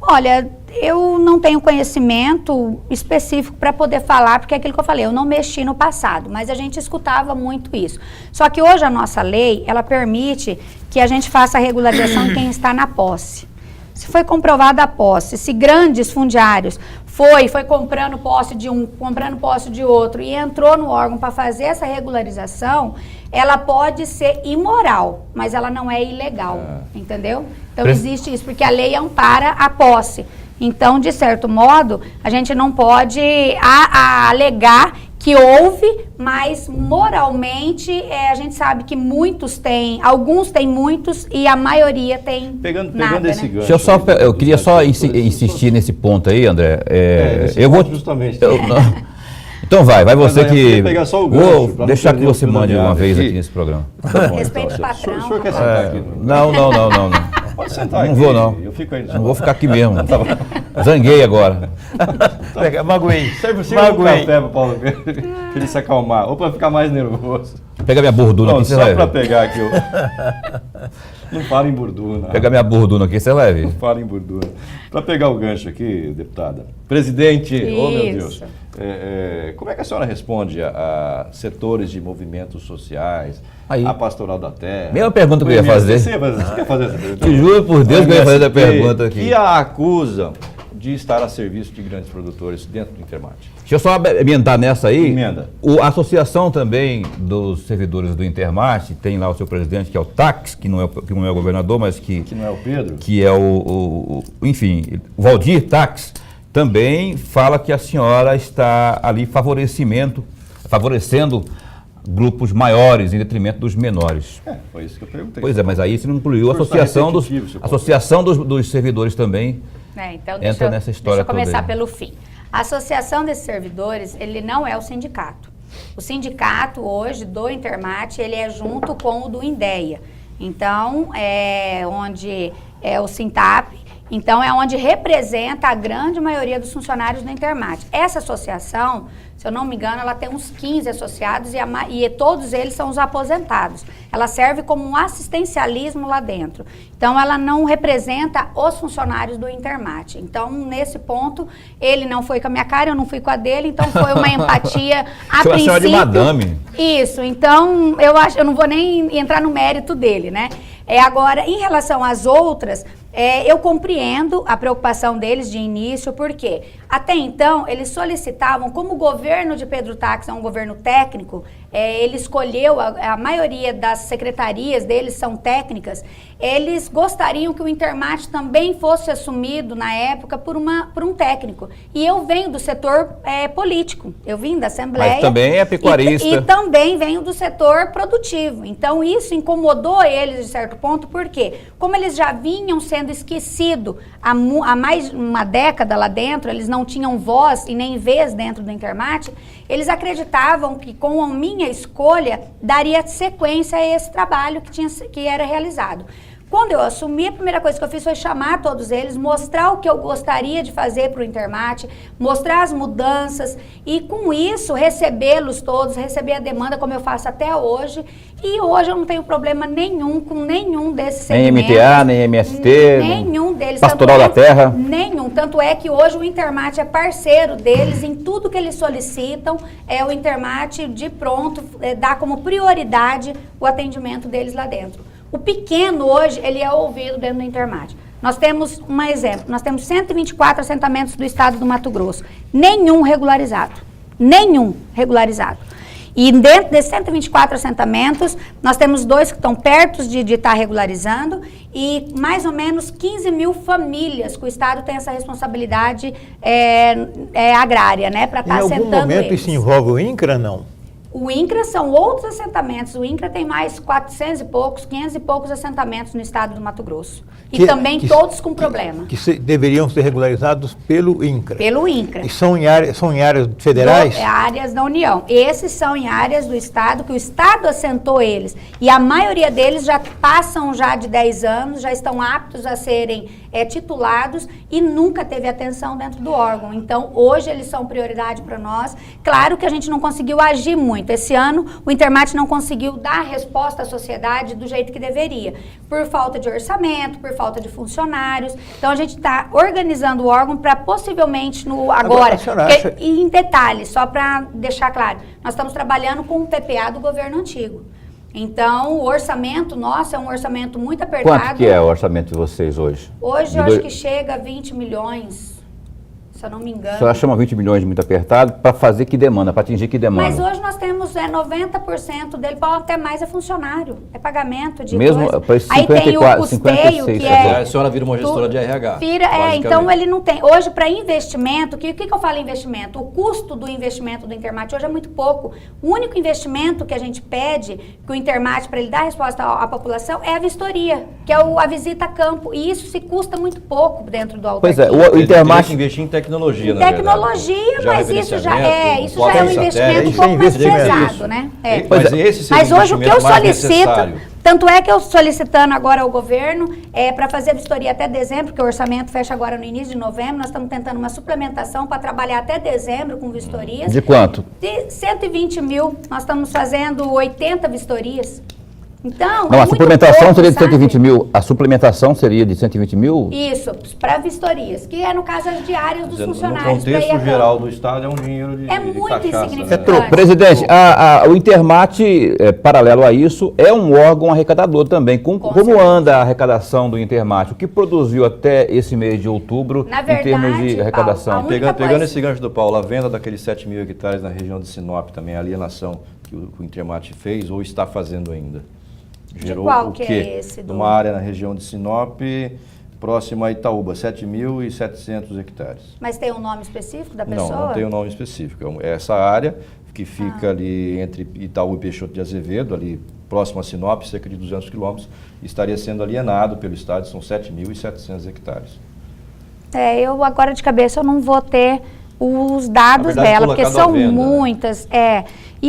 Olha, eu não tenho conhecimento específico para poder falar, porque é aquilo que eu falei, eu não mexi no passado, mas a gente escutava muito isso. Só que hoje a nossa lei, ela permite que a gente faça a regularização em quem está na posse. Se foi comprovada a posse, se grandes fundiários foi comprando posse de um, comprando posse de outro e entrou no órgão para fazer essa regularização, ela pode ser imoral, mas ela não é ilegal, entendeu? Então existe isso, porque a lei ampara a posse. Então, de certo modo, a gente não pode alegar que houve, mas moralmente a gente sabe que muitos têm, alguns têm muitos e a maioria tem Pegando nada, esse gancho. Eu queria só insistir nesse ponto aí, André. Eu vou justamente. Então vai você que... Pegar só o gancho, vou deixar que você mande uma vez aqui nesse programa. Tá bom, Respeito então. o patrão. O senhor quer sentar aqui? Não. Pode sentar Não aqui. vou, não. Eu fico aí. Não vou ficar aqui mesmo. Zanguei agora. Magoei. Serve um café pro Paulo Pedro, pra ele se acalmar, ou pra ficar mais nervoso. Pega minha borduna Não, aqui, você só leve. pra pegar aqui. Não fala em borduna. Pega minha borduna aqui, você leve. Não fala em borduna. Para pegar o gancho aqui, deputada. Presidente, oh meu Deus. Como é que a senhora responde a setores de movimentos sociais, Aí. a Pastoral da Terra? Mesma pergunta que eu ia fazer. Você quer fazer essa pergunta? Te juro por Deus que eu ia fazer essa pergunta aqui. Que a acusam de estar a serviço de grandes produtores dentro do Intermate. Deixa eu só emendar nessa aí. Emenda. A associação também dos servidores do Intermate, tem lá o seu presidente, que é o Tax, que não é o governador, mas que não é o Pedro? Que é enfim, o Valdir Tax, também fala que a senhora está ali favorecendo grupos maiores em detrimento dos menores. Foi isso que eu perguntei. Pois é, mas aí você não incluiu a associação dos servidores também. Então entra nessa história. Deixa eu começar toda aí. pelo fim. A associação desses servidores, ele não é o sindicato. O sindicato hoje do Intermate, ele é junto com o do INDEA. Então, onde é o Sintap, então é onde representa a grande maioria dos funcionários do Intermate. Essa associação, se eu não me engano, ela tem uns 15 associados e todos eles são os aposentados. Ela serve como um assistencialismo lá dentro. Então, ela não representa os funcionários do Intermate. Então, nesse ponto, ele não foi com a minha cara, eu não fui com a dele, então foi uma empatia a princípio. De madame. Isso, então eu não vou nem entrar no mérito dele, né? Agora, em relação às outras, eu compreendo a preocupação deles de início, porque até então eles solicitavam, como o governo de Pedro Tax é um governo técnico, ele escolheu, a maioria das secretarias deles são técnicas, eles gostariam que o Intermate também fosse assumido na época por um técnico. E eu venho do setor político, eu vim da Assembleia. Mas também é pecuarista. E também venho do setor produtivo. Então isso incomodou eles de certo ponto, porque como eles já vinham sendo esquecidos há mais de uma década lá dentro, eles não tinham voz e nem vez dentro do Intermate, eles acreditavam que com a minha escolha daria sequência a esse trabalho que era realizado. Quando eu assumi, a primeira coisa que eu fiz foi chamar todos eles, mostrar o que eu gostaria de fazer para o Intermate, mostrar as mudanças e, com isso, recebê-los todos, receber a demanda como eu faço até hoje. E hoje eu não tenho problema nenhum com nenhum desses segmentos. Nem MTA, nem MST, nenhum deles. Pastoral da Terra. Nenhum. Tanto é que hoje o Intermate é parceiro deles em tudo que eles solicitam. O Intermate, de pronto, dá como prioridade o atendimento deles lá dentro. O pequeno hoje, ele é ouvido dentro do Intermate. Nós temos um exemplo, nós temos 124 assentamentos do estado do Mato Grosso, nenhum regularizado. E dentro desses 124 assentamentos, nós temos 2 que estão perto de estar regularizando e mais ou menos 15 mil famílias que o estado tem essa responsabilidade agrária, né, para estar assentando eles. Em algum momento isso envolve o INCRA, não? O INCRA são outros assentamentos. O INCRA tem mais 400 e poucos, 500 e poucos assentamentos no estado do Mato Grosso. E também todos com problema. Que deveriam ser regularizados pelo INCRA. Pelo INCRA. E são em áreas federais? Áreas da União. Esses são em áreas do estado, que o estado assentou eles. E a maioria deles já passam já de 10 anos, já estão aptos a serem titulados e nunca teve atenção dentro do órgão. Então, hoje eles são prioridade para nós. Claro que a gente não conseguiu agir muito. Esse ano, o Intermate não conseguiu dar resposta à sociedade do jeito que deveria, por falta de orçamento, por falta de funcionários. Então, a gente está organizando o órgão para possivelmente agora e em detalhes, só para deixar claro, nós estamos trabalhando com o PPA do governo antigo. Então, o orçamento nosso é um orçamento muito apertado. Quanto que é o orçamento de vocês hoje? Hoje eu acho que chega a 20 milhões, se eu não me engano. A senhora chama 20 milhões de muito apertado para fazer que demanda, para atingir que demanda? Mas hoje nós temos 90% dele, pode até mais é funcionário, é pagamento de mesmo coisa. para esse Aí tem o 54, custeio, 56, que Aí é... a senhora vira uma gestora de RH. então ele não tem. Hoje, para investimento, o que eu falo em investimento? O custo do investimento do Intermate hoje é muito pouco. O único investimento que a gente pede, que o Intermate, para ele dar resposta à população, é a vistoria, que é a visita a campo. E isso se custa muito pouco dentro do autarquia. Pois é, o Intermate... investir em tecnologia, Em tecnologia, mas isso já é um investimento um isso é pouco mais investimento, pesado, né? É. Mas Hoje o que eu solicito, tanto é que eu solicitando agora ao governo, para fazer a vistoria até dezembro, porque o orçamento fecha agora no início de novembro, nós estamos tentando uma suplementação para trabalhar até dezembro com vistorias. De quanto? De 120 mil, nós estamos fazendo 80 vistorias. Então, Não, a suplementação pouco, seria de sabe? 120 mil. A suplementação seria de 120 mil? Isso, para vistorias, que é no caso as diárias dos funcionários. No contexto geral do Estado é um dinheiro de muito cachaça, insignificante. né? Presidente, o Intermate, paralelo a isso, é um órgão arrecadador também. Como anda a arrecadação do Intermate? O que produziu até esse mês de outubro Na verdade, em termos de arrecadação? Paulo, Pegando coisa- esse gancho do Paulo, a venda daqueles 7 mil hectares na região de Sinop também, a alienação que o Intermate fez ou está fazendo ainda. Gerou qual o que quê? é esse? Numa área na região de Sinop, próxima a Itaúba, 7.700 hectares. Mas tem um nome específico da pessoa? Não tem um nome específico. É essa área que fica ali entre Itaú e Peixoto de Azevedo, ali próximo a Sinop, cerca de 200 quilômetros, estaria sendo alienado pelo Estado, são 7.700 hectares. Eu agora de cabeça eu não vou ter os dados Na verdade, dela, porque colocado à são venda, né? muitas.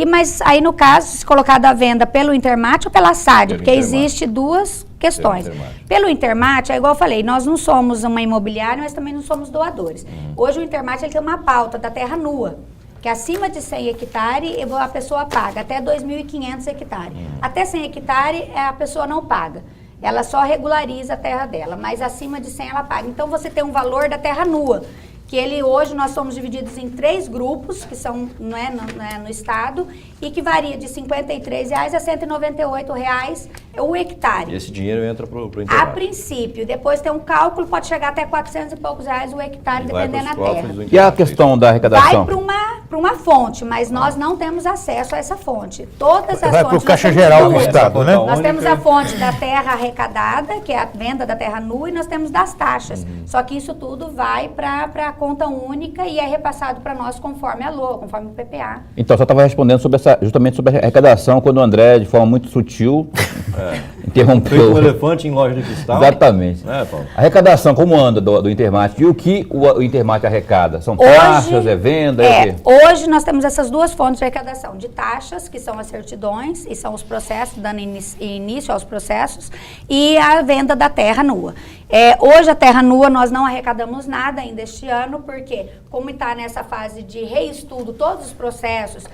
Mas aí no caso, se colocado à venda pelo Intermate ou pela SAD, Pelo porque Intermate. existe duas questões. Pelo Intermate. Pelo Intermate, é igual eu falei, nós não somos uma imobiliária, mas também não somos doadores. Hoje o Intermate ele tem uma pauta da terra nua, que acima de 100 hectares a pessoa paga, até 2.500 hectares. Até 100 hectares a pessoa não paga. Ela só regulariza a terra dela, mas acima de 100 ela paga. Então você tem um valor da terra nua, que hoje nós somos divididos em 3 grupos, que são no estado, e que varia de R$ 53,00 a R$ 198,00 o hectare. E esse dinheiro entra para o A Intermate. princípio, depois tem um cálculo, pode chegar até 400 e poucos reais o hectare, E vai dependendo da pros cofres terra. do E a Intermate. questão da Vai arrecadação? para uma fonte, mas nós não temos acesso a essa fonte. Todas as Vai pro fontes... Caixa nós temos Geral do duas. Estado, né? Nós temos a fonte da terra arrecadada, que é a venda da terra nua, e nós temos das taxas. Só que isso tudo vai para a conta única e é repassado para nós conforme a LOA, conforme o PPA. Então, só estava respondendo justamente sobre a arrecadação, quando o André, de forma muito sutil, Feito um interrompeu. elefante em loja de cristal. Exatamente. Paulo? A arrecadação, como anda do Intermate? E o que o Intermate arrecada? São taxas, é venda? É o quê? Hoje nós temos essas duas fontes de arrecadação, de taxas, que são as certidões, e são os processos, dando início aos processos, e a venda da terra nua. Hoje a terra nua nós não arrecadamos nada ainda este ano, porque como está nessa fase de reestudo, todos os processos,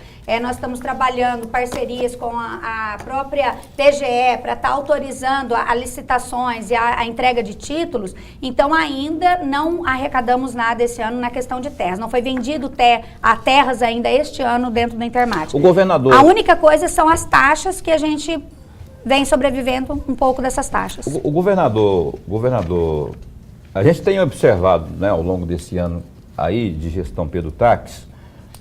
nós estamos trabalhando parcerias com a própria TGE para estar autorizando a licitações e a entrega de títulos, então ainda não arrecadamos nada esse ano na questão de terras. Não foi vendido a terras ainda este ano dentro do Intermate. O governador... A única coisa são as taxas que a gente vem sobrevivendo um pouco dessas taxas. O governador, a gente tem observado, né, ao longo desse ano aí de gestão Pedro Taques,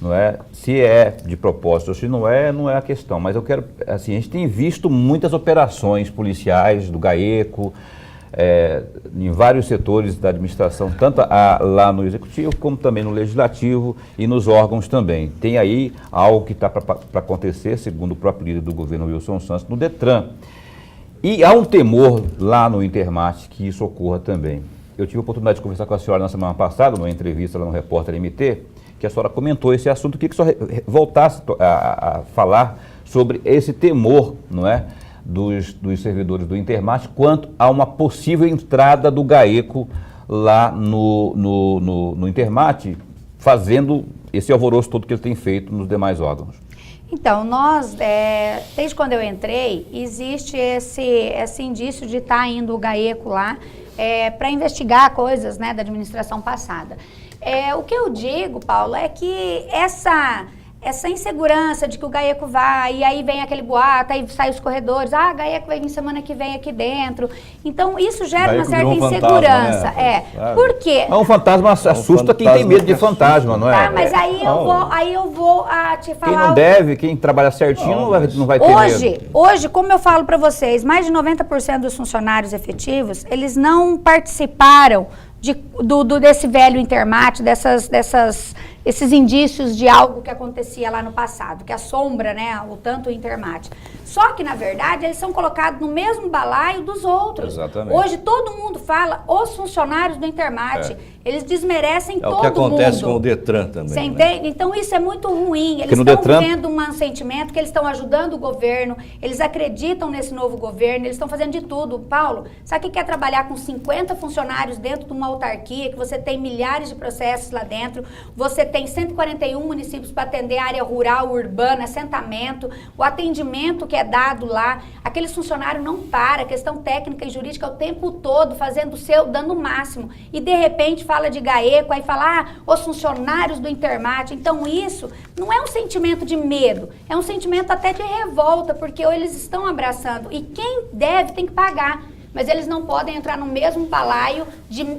não é? Se é de propósito ou se não é a questão. Mas eu quero, assim, a gente tem visto muitas operações policiais do GAECO, em vários setores da administração, tanto lá no Executivo, como também no Legislativo e nos órgãos também. Tem aí algo que está para acontecer, segundo o próprio líder do governo, Wilson Santos, no Detran. E há um temor lá no Intermate que isso ocorra também. Eu tive a oportunidade de conversar com a senhora na semana passada, numa entrevista lá no Repórter MT, que a senhora comentou esse assunto. Eu queria que a senhora voltasse a falar sobre esse temor, não é, dos servidores do Intermate quanto a uma possível entrada do GAECO lá no Intermate, fazendo esse alvoroço todo que ele tem feito nos demais órgãos. Então, nós, desde quando eu entrei, existe esse indício de estar indo o GAECO lá para investigar coisas, né, da administração passada. O que eu digo, Paulo, é que essa insegurança de que o GAECO vai, e aí vem aquele boato, aí sai os corredores, ah, GAECO vai vir semana que vem aqui dentro. Então, isso gera uma certa insegurança. Fantasma, né? Por quê? Mas um fantasma assusta quem tem medo de fantasma, não é? Ah, mas aí eu vou te falar... Quem não deve, quem trabalha certinho não vai ter medo. Hoje, como eu falo para vocês, mais de 90% dos funcionários efetivos, eles não participaram desse velho intermate, esses indícios de algo que acontecia lá no passado, que assombra, né, o tanto o intermate. Só que, na verdade, eles são colocados no mesmo balaio dos outros. Exatamente. Hoje, todo mundo fala, os funcionários do intermate, eles desmerecem todo mundo. É o que acontece com o Detran também. Você né? entende? Então, isso é muito ruim. Eles estão vivendo um sentimento que eles estão ajudando o governo, eles acreditam nesse novo governo, eles estão fazendo de tudo. Paulo, sabe o que é trabalhar com 50 funcionários dentro de uma autarquia, que você tem milhares de processos lá dentro, você tem 141 municípios para atender a área rural, urbana, assentamento, o atendimento que é dado lá, aqueles funcionários não param, questão técnica e jurídica o tempo todo, fazendo o seu, dando o máximo, e de repente fala de GAECO, aí fala, os funcionários do intermate. Então isso não é um sentimento de medo, é um sentimento até de revolta, porque eles estão abraçando, e quem deve tem que pagar. Mas eles não podem entrar no mesmo balaio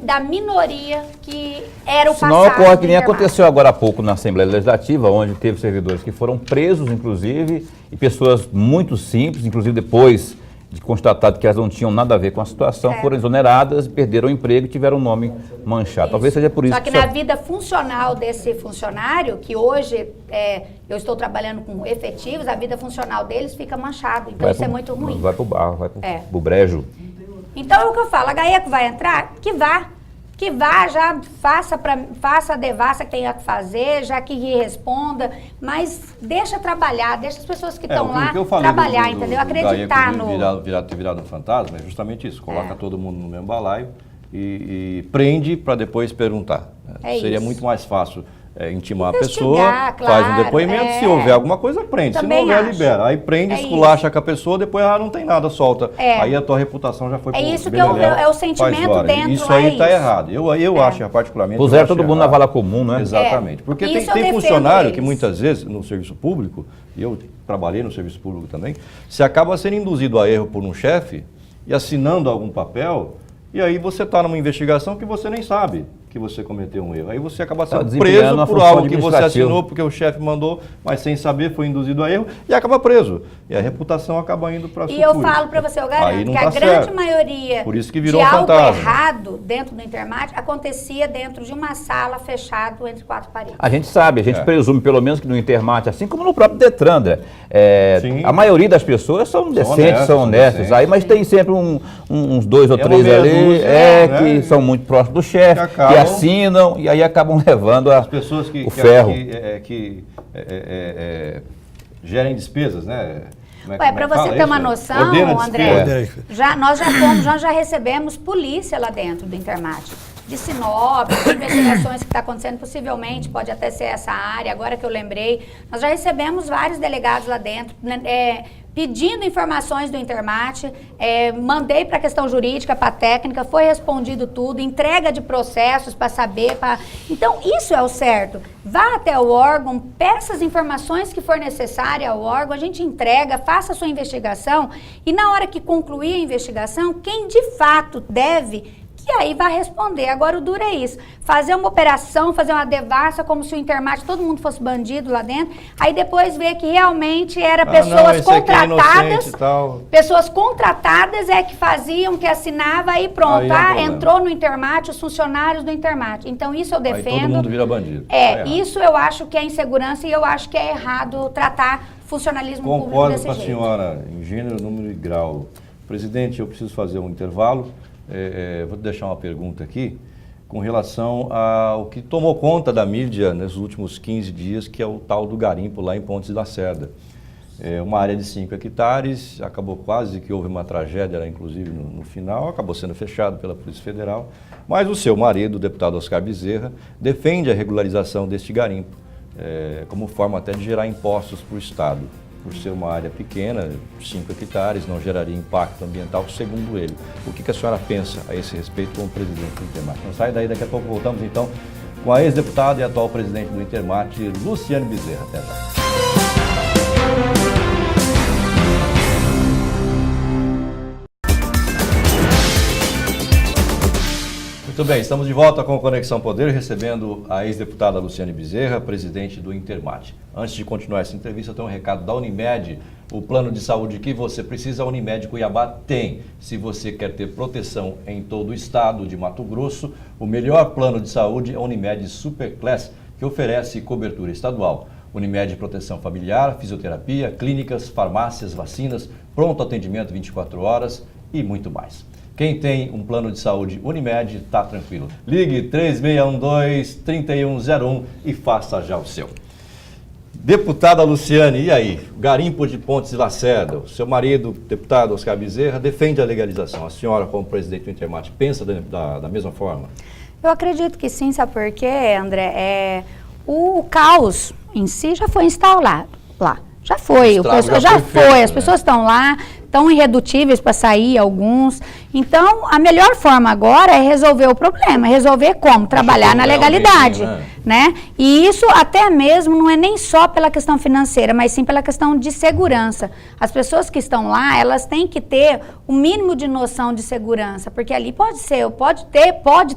da minoria que era o passado. Não ocorre que nem aconteceu agora há pouco na Assembleia Legislativa, onde teve servidores que foram presos, inclusive, e pessoas muito simples, inclusive depois de constatado que elas não tinham nada a ver com a situação, foram exoneradas, perderam o emprego e tiveram o nome manchado. Isso. Talvez seja por isso. Só que na vida funcional desse funcionário, que hoje eu estou trabalhando com efetivos, a vida funcional deles fica manchada. Então isso é muito ruim. Vai pro barro, vai pro brejo. Então é o que eu falo, a GAECO vai entrar? Que vá, já faça a devassa que tenha que fazer, já que responda, mas deixa trabalhar, deixa as pessoas que estão lá trabalhar, entendeu? Acreditar no... ter virado um fantasma é justamente isso, coloca todo mundo no mesmo balaio e prende para depois perguntar. Seria muito mais fácil intimar a pessoa, faz um depoimento, se houver alguma coisa, prende. Também se não houver, acho. libera. Aí prende, esculacha com a pessoa, depois não tem nada, solta. Aí a tua reputação já foi pro isso que é o sentimento dentro. Isso aí está errado. Eu acho, particularmente... Puseram todo mundo na vala comum, né? Exatamente. Porque tem funcionário que muitas vezes, no serviço público, e eu trabalhei no serviço público também, se acaba sendo induzido a erro por um chefe e assinando algum papel, e aí você está numa investigação que você nem sabe que você cometeu um erro. Aí você acaba sendo preso por algo que você assinou porque o chefe mandou, mas sem saber foi induzido a erro e acaba preso. E a reputação acaba indo para a E eu falo para você, eu garanto que a grande maioria por isso que virou de algo fantasma. errado dentro do intermate acontecia dentro de uma sala fechada entre quatro paredes. A gente sabe, a gente presume pelo menos que no intermate, assim como no próprio Detran, André, a maioria das pessoas são decentes, são honestas, aí, mas tem sempre uns dois ou três ali que são muito próximos do chefe, que assinam e aí acabam levando as pessoas o ferro. Que gerem despesas, né? Para você ter uma noção, André, nós já recebemos polícia lá dentro do intermate. De Sinop, de investigações que está acontecendo, possivelmente pode até ser essa área, agora que eu lembrei. Nós já recebemos vários delegados lá dentro, pedindo informações do intermate, mandei para a questão jurídica, para a técnica, foi respondido tudo, entrega de processos para saber. Então, isso é o certo. Vá até o órgão, peça as informações que for necessária ao órgão, a gente entrega, faça a sua investigação e na hora que concluir a investigação, quem de fato deve... E aí vai responder. Agora o duro é isso. Fazer uma operação, fazer uma devassa, como se o intermate, todo mundo fosse bandido lá dentro. Aí depois ver que realmente era pessoas contratadas. Pessoas contratadas que faziam, que assinava e pronto. Entrou no intermate, os funcionários do intermate. Então isso eu defendo. Aí todo mundo vira bandido. Isso eu acho que é insegurança e eu acho que é errado tratar funcionalismo público desse jeito. Concordo com a senhora em gênero, número e grau. Presidente, eu preciso fazer um intervalo. Vou te deixar uma pergunta aqui com relação ao que tomou conta da mídia nos últimos 15 dias, que é o tal do garimpo lá em Pontes da Lacerda. Uma área de 5 hectares, acabou quase que houve uma tragédia, inclusive no final, acabou sendo fechado pela Polícia Federal, mas o seu marido, o deputado Oscar Bezerra, defende a regularização deste garimpo, como forma até de gerar impostos para o Estado. Por ser uma área pequena, 5 hectares, não geraria impacto ambiental, segundo ele. O que a senhora pensa a esse respeito como presidente do intermate? Não sai daí, daqui a pouco voltamos então com a ex-deputada e atual presidente do Intermate, Luciane Bezerra. Até já. Muito bem, estamos de volta com o Conexão Poder, recebendo a ex-deputada Luciane Bezerra, presidente do Intermate. Antes de continuar essa entrevista, tem um recado da Unimed. O plano de saúde que você precisa, a Unimed Cuiabá tem. Se você quer ter proteção em todo o estado de Mato Grosso, o melhor plano de saúde é a Unimed Superclass, que oferece cobertura estadual. Unimed Proteção Familiar, fisioterapia, clínicas, farmácias, vacinas, pronto atendimento 24 horas e muito mais. Quem tem um plano de saúde Unimed está tranquilo. Ligue 3612-3101 e faça já o seu. Deputada Luciane, e aí? Garimpo de Pontes e Lacerda. O seu marido, deputado Oscar Bezerra, defende a legalização. A senhora, como presidente do Intermate, pensa da mesma forma? Eu acredito que sim, sabe por quê, André? O caos em si já foi instalado lá. Já foi, as pessoas estão lá, estão irredutíveis para sair, alguns. Então, a melhor forma agora é resolver o problema. Resolver como? Trabalhar na legalidade, né? E isso até mesmo não é nem só pela questão financeira, mas sim pela questão de segurança. As pessoas que estão lá, elas têm que ter o mínimo de noção de segurança, porque ali pode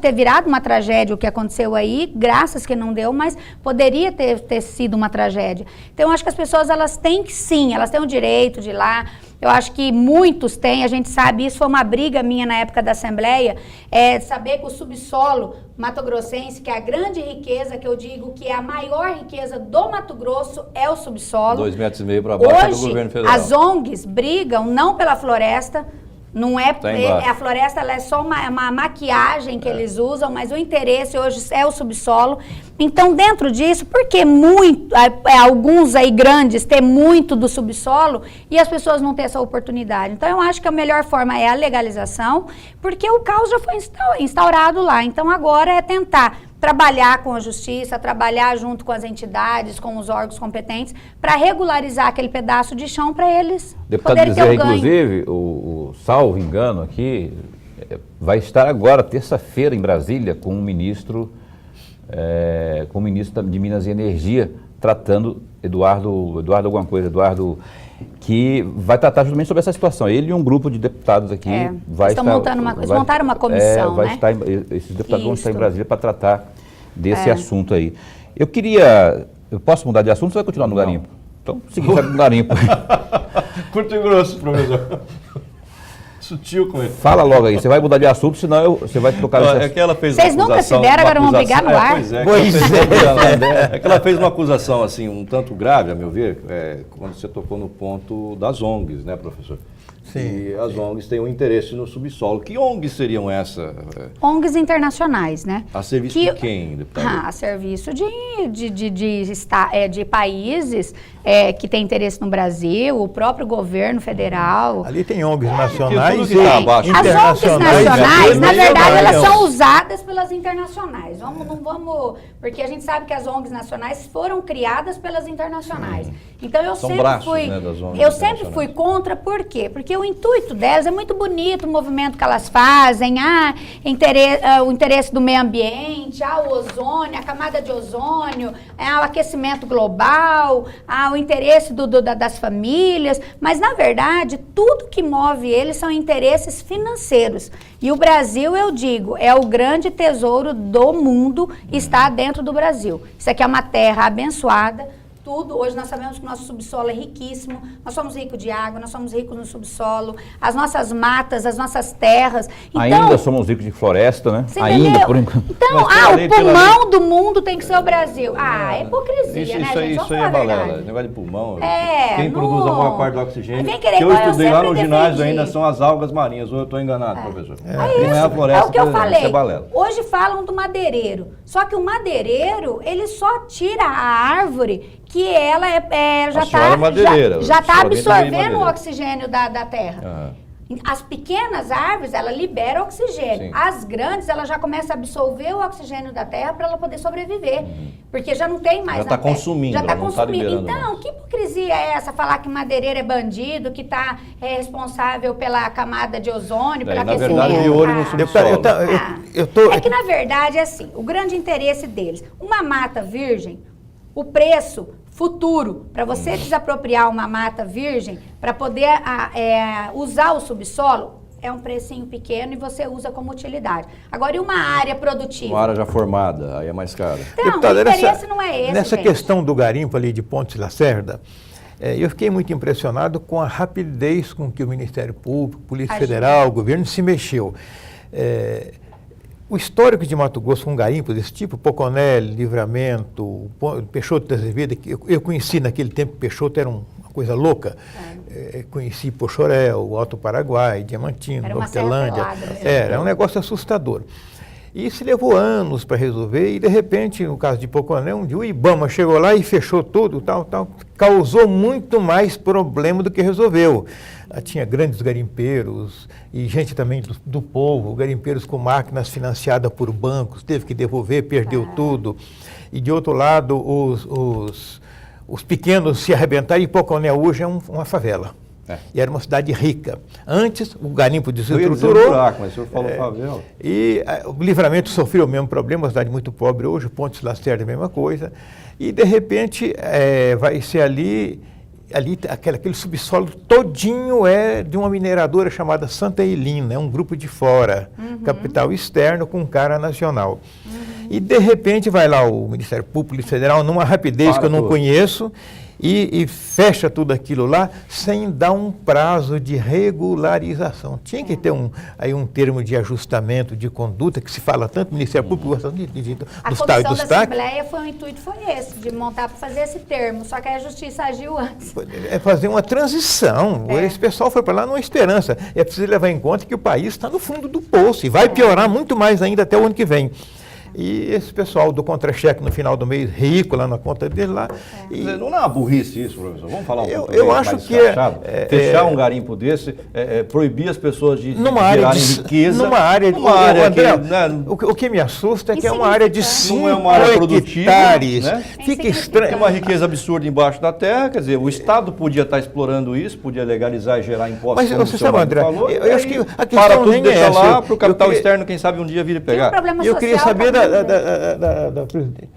ter virado uma tragédia o que aconteceu aí, graças que não deu, mas poderia ter sido uma tragédia. Então, eu acho que as pessoas, elas têm que sim, elas têm o direito de ir lá. Eu acho que muitos têm, a gente sabe, isso foi uma briga minha na época da Assembleia, saber que o subsolo mato-grossense, que é a grande riqueza, que eu digo que é a maior riqueza do Mato Grosso, é o subsolo. 2,5 metros para baixo do governo federal. As ONGs brigam não pela floresta, não é, a floresta ela é só uma maquiagem que eles usam, mas o interesse hoje é o subsolo. Então, dentro disso, por que alguns aí grandes ter muito do subsolo e as pessoas não ter essa oportunidade? Então, eu acho que a melhor forma é a legalização, porque o caos já foi instaurado lá. Então, agora é tentar trabalhar com a justiça, trabalhar junto com as entidades, com os órgãos competentes, para regularizar aquele pedaço de chão para eles poderem ter o ganho. Inclusive, salvo engano aqui, vai estar agora, terça-feira, em Brasília, com o ministro de Minas e Energia, tratando, Eduardo que vai tratar justamente sobre essa situação. Ele e um grupo de deputados aqui montaram uma comissão, né? Esses deputados vão estar em Brasília para tratar desse assunto aí. Eu posso mudar de assunto ou você vai continuar no garimpo? Então, seguinte, no garimpo. Curto e grosso, professor. Sutil com ele. Fala logo aí, você vai mudar de assunto, senão você vai tocar... Vocês nunca se deram, agora vão brigar no ar. É que ela fez uma acusação, assim, um tanto grave, a meu ver, quando você tocou no ponto das ONGs, né, professor? Sim. E as ONGs têm um interesse no subsolo. Que ONGs seriam essas? ONGs internacionais, né? A serviço de quem, deputado? A serviço de países que têm interesse no Brasil, o próprio governo federal. Ali tem ONGs nacionais e internacionais. As ONGs nacionais, na verdade, elas são usadas pelas internacionais. Porque a gente sabe que as ONGs nacionais foram criadas pelas internacionais. Então eu sempre fui contra, por quê? Porque o intuito delas é muito bonito, o movimento que elas fazem, o interesse do meio ambiente, o ozônio, a camada de ozônio, o aquecimento global, o interesse das famílias, mas na verdade tudo que move eles são interesses financeiros. E o Brasil, eu digo, é o grande tesouro do mundo, está dentro do Brasil. Isso aqui é uma terra abençoada. Hoje nós sabemos que o nosso subsolo é riquíssimo, nós somos ricos de água, nós somos ricos no subsolo, as nossas matas, as nossas terras. Então, ainda somos ricos de floresta, né? Ainda, por enquanto. Então, o pulmão do mundo tem que ser o Brasil. É hipocrisia, né, gente? Isso aí é balela, negócio de pulmão. Quem produz a maior parte do oxigênio, que eu estudei lá no ginásio ainda, são as algas marinhas, ou eu estou enganado, professor? Não é a floresta, o que eu falei. Hoje falam do madeireiro, só que o madeireiro, ele só tira a árvore que ela já está absorvendo o oxigênio da terra. As pequenas árvores, ela libera oxigênio. Sim. As grandes, ela já começa a absorver o oxigênio da terra para ela poder sobreviver. Porque já não tem mais Já na tá terra. consumindo, Já está ela não tá consumindo. liberando Então, mais. que hipocrisia é essa? Falar que madeireiro é bandido, que está responsável pela camada de ozônio, pelo Na aquecimento. verdade, de olho no subsolo. É que, na verdade, é assim, o grande interesse deles. Uma mata virgem, o preço futuro, para você desapropriar uma mata virgem, para poder usar o subsolo, é um precinho pequeno e você usa como utilidade. Agora, e uma área produtiva? Uma área já formada, aí é mais cara. Então, Deputada, o interesse não é esse, Nessa gente. questão do garimpo ali de Pontes Lacerda, eu fiquei muito impressionado com a rapidez com que o Ministério Público, Polícia Agiu. Federal, o governo se mexeu. O histórico de Mato Grosso com garimpo desse tipo, Poconel, Livramento, Peixoto da Azevedo, que eu conheci naquele tempo, Peixoto era uma coisa louca. Conheci Pochorel, Alto Paraguai, Diamantino, Era uma serra Hortelândia. pelada mesmo. Era um negócio assustador. E se levou anos para resolver e, de repente, no caso de Poconel, um dia o IBAMA chegou lá e fechou tudo, tal, causou muito mais problema do que resolveu. Tinha grandes garimpeiros e gente também do povo, garimpeiros com máquinas financiadas por bancos, teve que devolver, perdeu tudo. E, de outro lado, os pequenos se arrebentaram e Poconel hoje é uma favela. E era uma cidade rica. Antes, o garimpo desestruturou. Buraco, mas o senhor falou favela. E o Livramento sofreu o mesmo problema, uma cidade muito pobre hoje, Pontes Lacerda a mesma coisa. E, de repente, vai ser ali aquele subsolo todinho é de uma mineradora chamada Santa Helena, é um grupo de fora, capital externo com cara nacional. E, de repente, vai lá o Ministério Público Federal, numa rapidez que eu não conheço, e fecha tudo aquilo lá sem dar um prazo de regularização. Tinha que ter aí um termo de ajustamento de conduta, que se fala tanto no Ministério Público, A dos comissão tais da dos Assembleia o intuito foi esse, de montar para fazer esse termo, só que a Justiça agiu antes. É fazer uma transição. Esse pessoal foi para lá numa esperança. É preciso levar em conta que o país está no fundo do poço e vai piorar muito mais ainda até o ano que vem. E esse pessoal do contra-cheque no final do mês, rico lá na conta dele lá. Não é uma burrice isso, professor? Vamos falar um pouco eu mais acho que fechar um garimpo desse, proibir as pessoas de área gerarem riqueza. Numa área André, o que me assusta é que é uma área de 5 não é uma área produtiva, hectares. né? Fica estranho. Tem uma riqueza absurda embaixo da terra, quer dizer, o Estado podia estar explorando isso, podia legalizar e gerar impostos. Mas como você o senhor sabe, André, falou, eu acho que a questão para tudo, nem deixa é lá essa. para o capital queria- externo, quem sabe um dia vir e Tem um pegar. problema Eu queria social saber também. da presidente.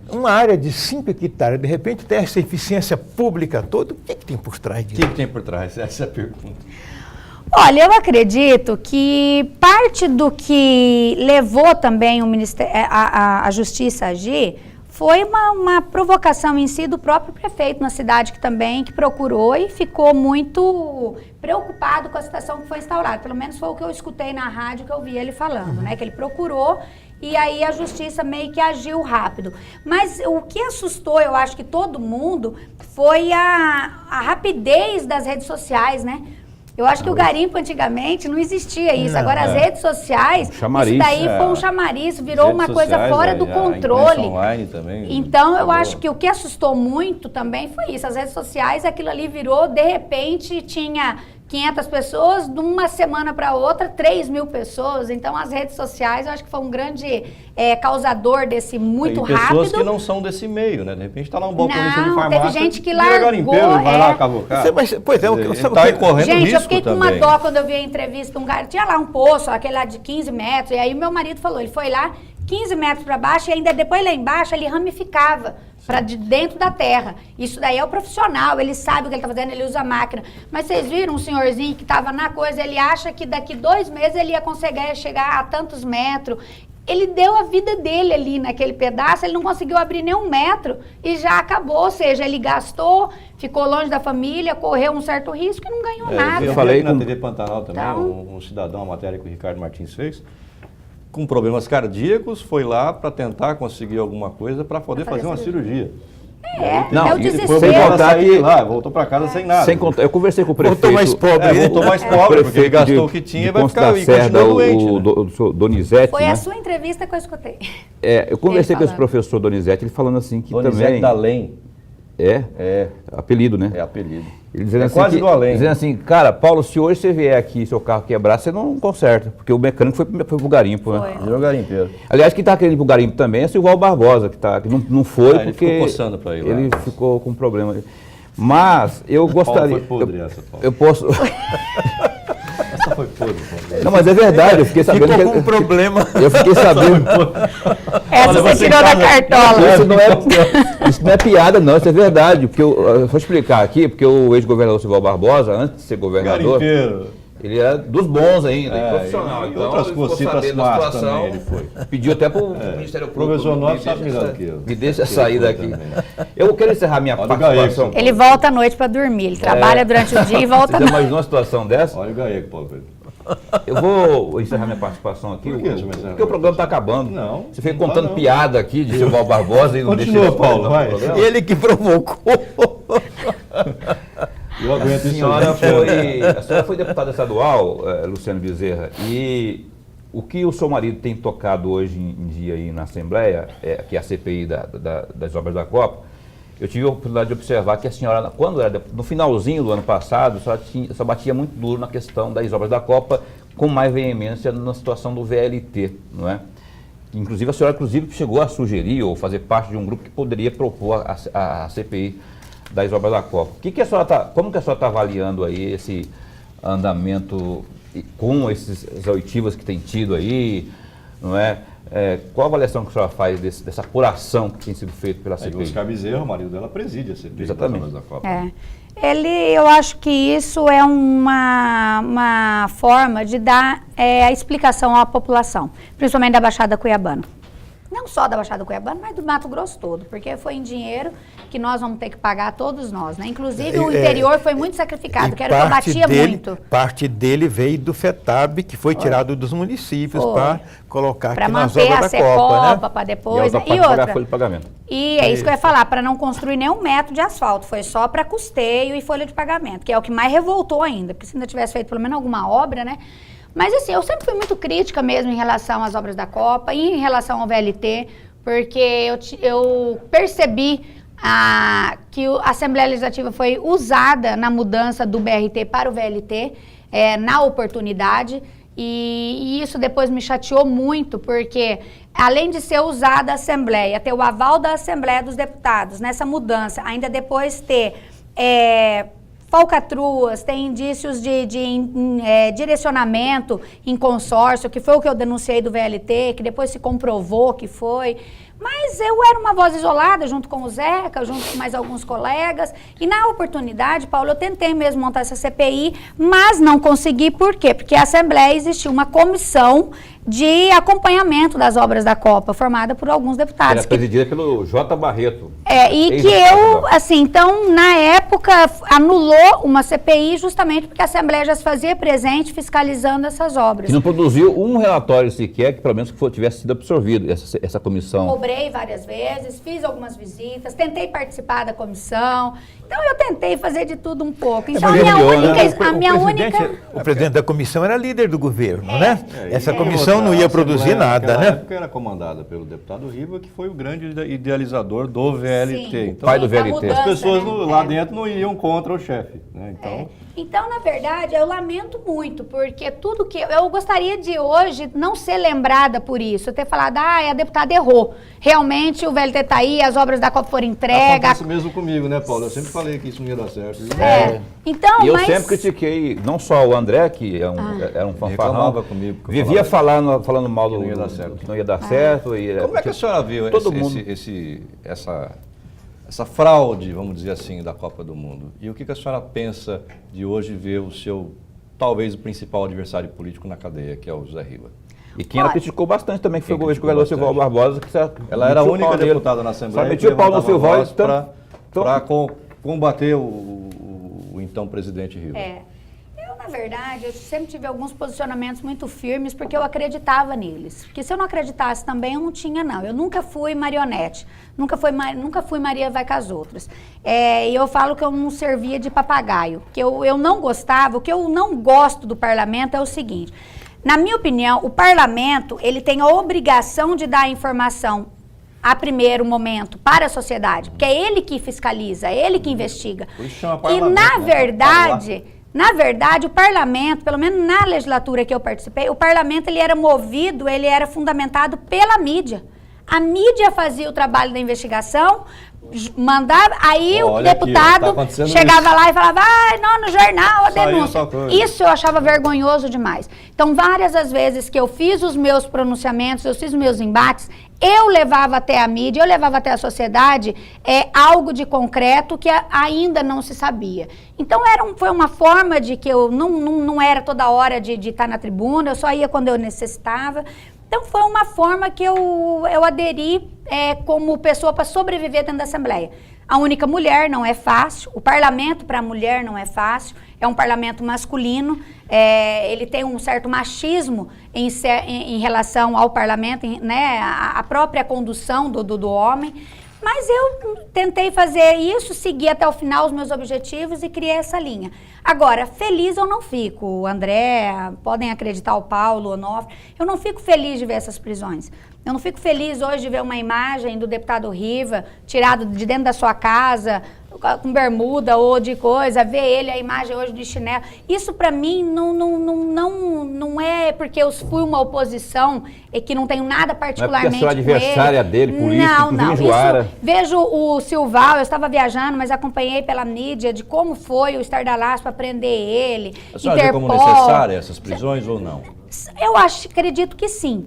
Uma área de 5 hectares, de repente tem essa eficiência pública toda, o que tem por trás O disso? que tem por trás? Essa é a pergunta. Olha, eu acredito que parte do que levou também o Ministério, a Justiça a agir foi uma provocação em si do próprio prefeito na cidade que procurou e ficou muito preocupado com a situação que foi instaurada. Pelo menos foi o que eu escutei na rádio, que eu vi ele falando, né? Que ele procurou e aí a Justiça meio que agiu rápido. Mas o que assustou, eu acho que todo mundo, foi a rapidez das redes sociais, né? Eu acho que o garimpo antigamente não existia isso. Agora as redes sociais, chamariz, isso daí foi um chamariz, virou Redes uma coisa sociais, fora do a imprensa controle. online também. Então, eu Falou. acho que o que assustou muito também foi isso. As redes sociais, aquilo ali virou, de repente, tinha 500 pessoas, de uma semana para outra, 3.000 pessoas. Então, as redes sociais, eu acho que foi um grande causador desse muito Tem rápido. pessoas que não são desse meio, né? De repente está lá um balconista de Não, farmácia. teve gente que vira largou, garimpeiro, vai lá cavocar. Pois é, Ele sabe está o aí que- correndo Gente, risco eu fiquei com uma também. dó quando eu vi a entrevista de um cara, tinha lá um poço, aquele lá de 15 metros, e aí meu marido falou, ele foi lá 15 metros para baixo e ainda depois lá embaixo ele ramificava para dentro da terra. Isso daí é o profissional, ele sabe o que ele está fazendo, ele usa a máquina. Mas vocês viram um senhorzinho que estava na coisa, ele acha que daqui 2 meses ele ia conseguir chegar a tantos metros. Ele deu a vida dele ali naquele pedaço, ele não conseguiu abrir nem 1 metro e já acabou. Ou seja, ele gastou, ficou longe da família, correu um certo risco e não ganhou nada. Eu falei falei na com- TV Pantanal também, Então- um cidadão, uma matéria que o Ricardo Martins fez, com problemas cardíacos, foi lá para tentar conseguir alguma coisa para poder Pra fazer fazer uma cirurgia. Não, é o e Depois desespero. sem voltou a contar sair que- lá, voltou para casa sem nada. Sem contar, eu conversei com o prefeito. Voltou mais pobre, né? Voltou mais pobre, porque ele gastou o que tinha e vai Pontes ficar da e Serra, continua doente. o né? Donizete, Foi né? a sua entrevista que eu escutei. Eu conversei Ele com esse falando. professor Donizete, ele falando assim que Donizete também... da Lem. É Apelido, né? apelido. Ele dizendo assim quase do além. Dizendo assim, cara, Paulo, se hoje você vier aqui e seu carro quebrar, você não conserta, porque o mecânico foi pro garimpo, né? Virou garimpeiro. Aliás, quem tá querendo ir pro garimpo também é o Silval Barbosa, que não foi ele porque ficou coçando pra ir lá. ele ficou com problema. Mas eu gostaria... Foi podre essa, Paulo. eu posso... Essa foi podre, Paulo. Não, mas é verdade, eu fiquei sabendo Ficou com um problema. Eu fiquei sabendo... Essa você tirou da cartola. Isso não é piada, não, isso é verdade. Porque eu vou explicar aqui, porque o ex-governador Silval Barbosa, antes de ser governador, Garimpeiro. ele era dos bons ainda, profissional. E Então, outras ele ficou cositas sabendo da más situação, também ele foi. pediu até para o Ministério O Público. professor Nobre me sabe deixa melhor do que eu. Me deixa sair foi daqui. também. Eu quero encerrar minha Olha o participação. Gaego. Ele volta à noite para dormir. Ele trabalha durante o dia e volta Você à já noite. imaginou uma situação dessa? Olha o Gaego, Paulo Pedro. Eu vou encerrar minha participação aqui, Por que você vai encerrar? porque o programa está acabando. Não, Você fica não tá contando não. piada aqui de Silval Barbosa e não deixa Continua, ele Paulo, no vai. programa. Ele que provocou. Eu aguento isso. A senhora foi deputada estadual, Luciano Bezerra, e o que o seu marido tem tocado hoje em dia aí na Assembleia, que é a CPI das obras da Copa, eu tive a oportunidade de observar que a senhora, quando era no finalzinho do ano passado, só batia muito duro na questão das obras da Copa, com mais veemência na situação do VLT, não é? Inclusive, a senhora chegou a sugerir ou fazer parte de um grupo que poderia propor a CPI das obras da Copa. Como que a senhora está avaliando aí esse andamento com essas oitivas que tem tido aí, não é? Qual a avaliação que a senhora faz dessa apuração que tem sido feita pela CPI? Oscar Bezerra, o marido dela, preside a CPI. Exatamente. Das obras da Copa. Eu acho que isso é uma forma de dar a explicação à população, principalmente da Baixada Cuiabana. Não só da Baixada Cuiabana, mas do Mato Grosso todo, porque foi em dinheiro que nós vamos ter que pagar todos nós, né? Inclusive o interior foi muito sacrificado, que era que eu batia muito. Parte dele veio do FETAB, que foi tirado dos municípios para colocar aqui nas manter obras a da Copa, Copa, para E a depois. outra parte pagar a folha de pagamento. E é isso que eu ia falar, para não construir nenhum metro de asfalto, foi só para custeio e folha de pagamento, que é o que mais revoltou ainda, porque se ainda tivesse feito pelo menos alguma obra, né? Mas assim, eu sempre fui muito crítica mesmo em relação às obras da Copa e em relação ao VLT, porque eu percebi que a Assembleia Legislativa foi usada na mudança do BRT para o VLT, na oportunidade, e isso depois me chateou muito, porque além de ser usada a Assembleia, ter o aval da Assembleia dos Deputados nessa mudança, ainda depois ter falcatruas, tem indícios de direcionamento em consórcio, que foi o que eu denunciei do VLT, que depois se comprovou que foi. Mas eu era uma voz isolada, junto com o Zeca, junto com mais alguns colegas. E na oportunidade, Paulo, eu tentei mesmo montar essa CPI, mas não consegui. Por quê? Porque a Assembleia existia uma comissão de acompanhamento das obras da Copa, formada por alguns deputados. Era presidida pelo J. Barreto. E que eu, assim, então, na época, anulou uma CPI justamente porque a Assembleia já se fazia presente fiscalizando essas obras. Que não produziu um relatório sequer que, pelo menos, tivesse sido absorvido, essa comissão. Cobrei várias vezes, fiz algumas visitas, tentei participar da comissão. Então, eu tentei fazer de tudo um pouco. Então, o presidente da comissão era líder do governo, né? Essa comissão outra, não ia produzir nada, naquela né? época era comandada pelo deputado Riva, que foi o grande idealizador do VLT. Sim. Então, Pai do VLT. Mudança, as pessoas né? lá dentro não iam contra o chefe, né? Então, na verdade, eu lamento muito, porque tudo que... Eu gostaria de hoje não ser lembrada por isso, ter falado, a deputada errou. Realmente, o VLT está aí, as obras da Copa foram entregues. Acontece mesmo comigo, né, Paulo? Eu sempre falei que isso não ia dar certo. Então, E eu sempre critiquei, não só o André, que era um fanfarrão, Reclamava comigo, porque eu vivia falava falando mal do... não ia dar certo. que não ia dar certo. Como é que a senhora viu todo mundo... essa fraude, vamos dizer assim, da Copa do Mundo? E o que a senhora pensa de hoje ver o seu, talvez, o principal adversário político na cadeia, que é o José Riva? E quem ela criticou bastante também, que foi o governador Silval Barbosa. Ela era a única deputada na Assembleia que metia o pau no Silval para combater o então presidente Riva. Eu, na verdade, eu sempre tive alguns posicionamentos muito firmes, porque eu acreditava neles. Porque se eu não acreditasse também, eu não tinha, não. Eu nunca fui marionete, nunca fui Maria vai com as outras. E eu falo que eu não servia de papagaio, que eu não gostava. O que eu não gosto do parlamento é o seguinte: na minha opinião, o parlamento, ele tem a obrigação de dar a informação a primeiro momento para a sociedade, porque é ele que fiscaliza, é ele que investiga. Por isso chama E parlamento, na verdade, o parlamento, pelo menos na legislatura que eu participei, o parlamento ele era fundamentado pela mídia. A mídia fazia o trabalho da investigação, mandava, aí o deputado chegava lá e falava, não, no jornal a denúncia. Isso eu achava vergonhoso demais. Então, várias as vezes que eu fiz os meus pronunciamentos, eu fiz os meus embates, eu levava até a mídia, eu levava até a sociedade algo de concreto que ainda não se sabia. Então, foi uma forma de que eu não era toda hora de estar na tribuna, eu só ia quando eu necessitava. Então, foi uma forma que eu aderi como pessoa para sobreviver dentro da Assembleia. A única mulher não é fácil, o parlamento para a mulher não é fácil, é um parlamento masculino, ele tem um certo machismo em relação ao parlamento, né, a própria condução do homem. Mas eu tentei fazer isso, seguir até o final os meus objetivos e criei essa linha. Agora, feliz eu não fico. O André, podem acreditar, o Paulo, o Onofre, eu não fico feliz de ver essas prisões. Eu não fico feliz hoje de ver uma imagem do deputado Riva tirado de dentro da sua casa, com bermuda ou de coisa, ver ele, a imagem hoje de chinelo. Isso para mim não é porque eu fui uma oposição e que não tenho nada particularmente com ele. Não é porque a sua adversária dele, política, não. Juara. Vejo o Silval, eu estava viajando, mas acompanhei pela mídia de como foi o Estardalhaço para prender ele. A senhora vê como necessária essas prisões ou não? Eu acredito que sim.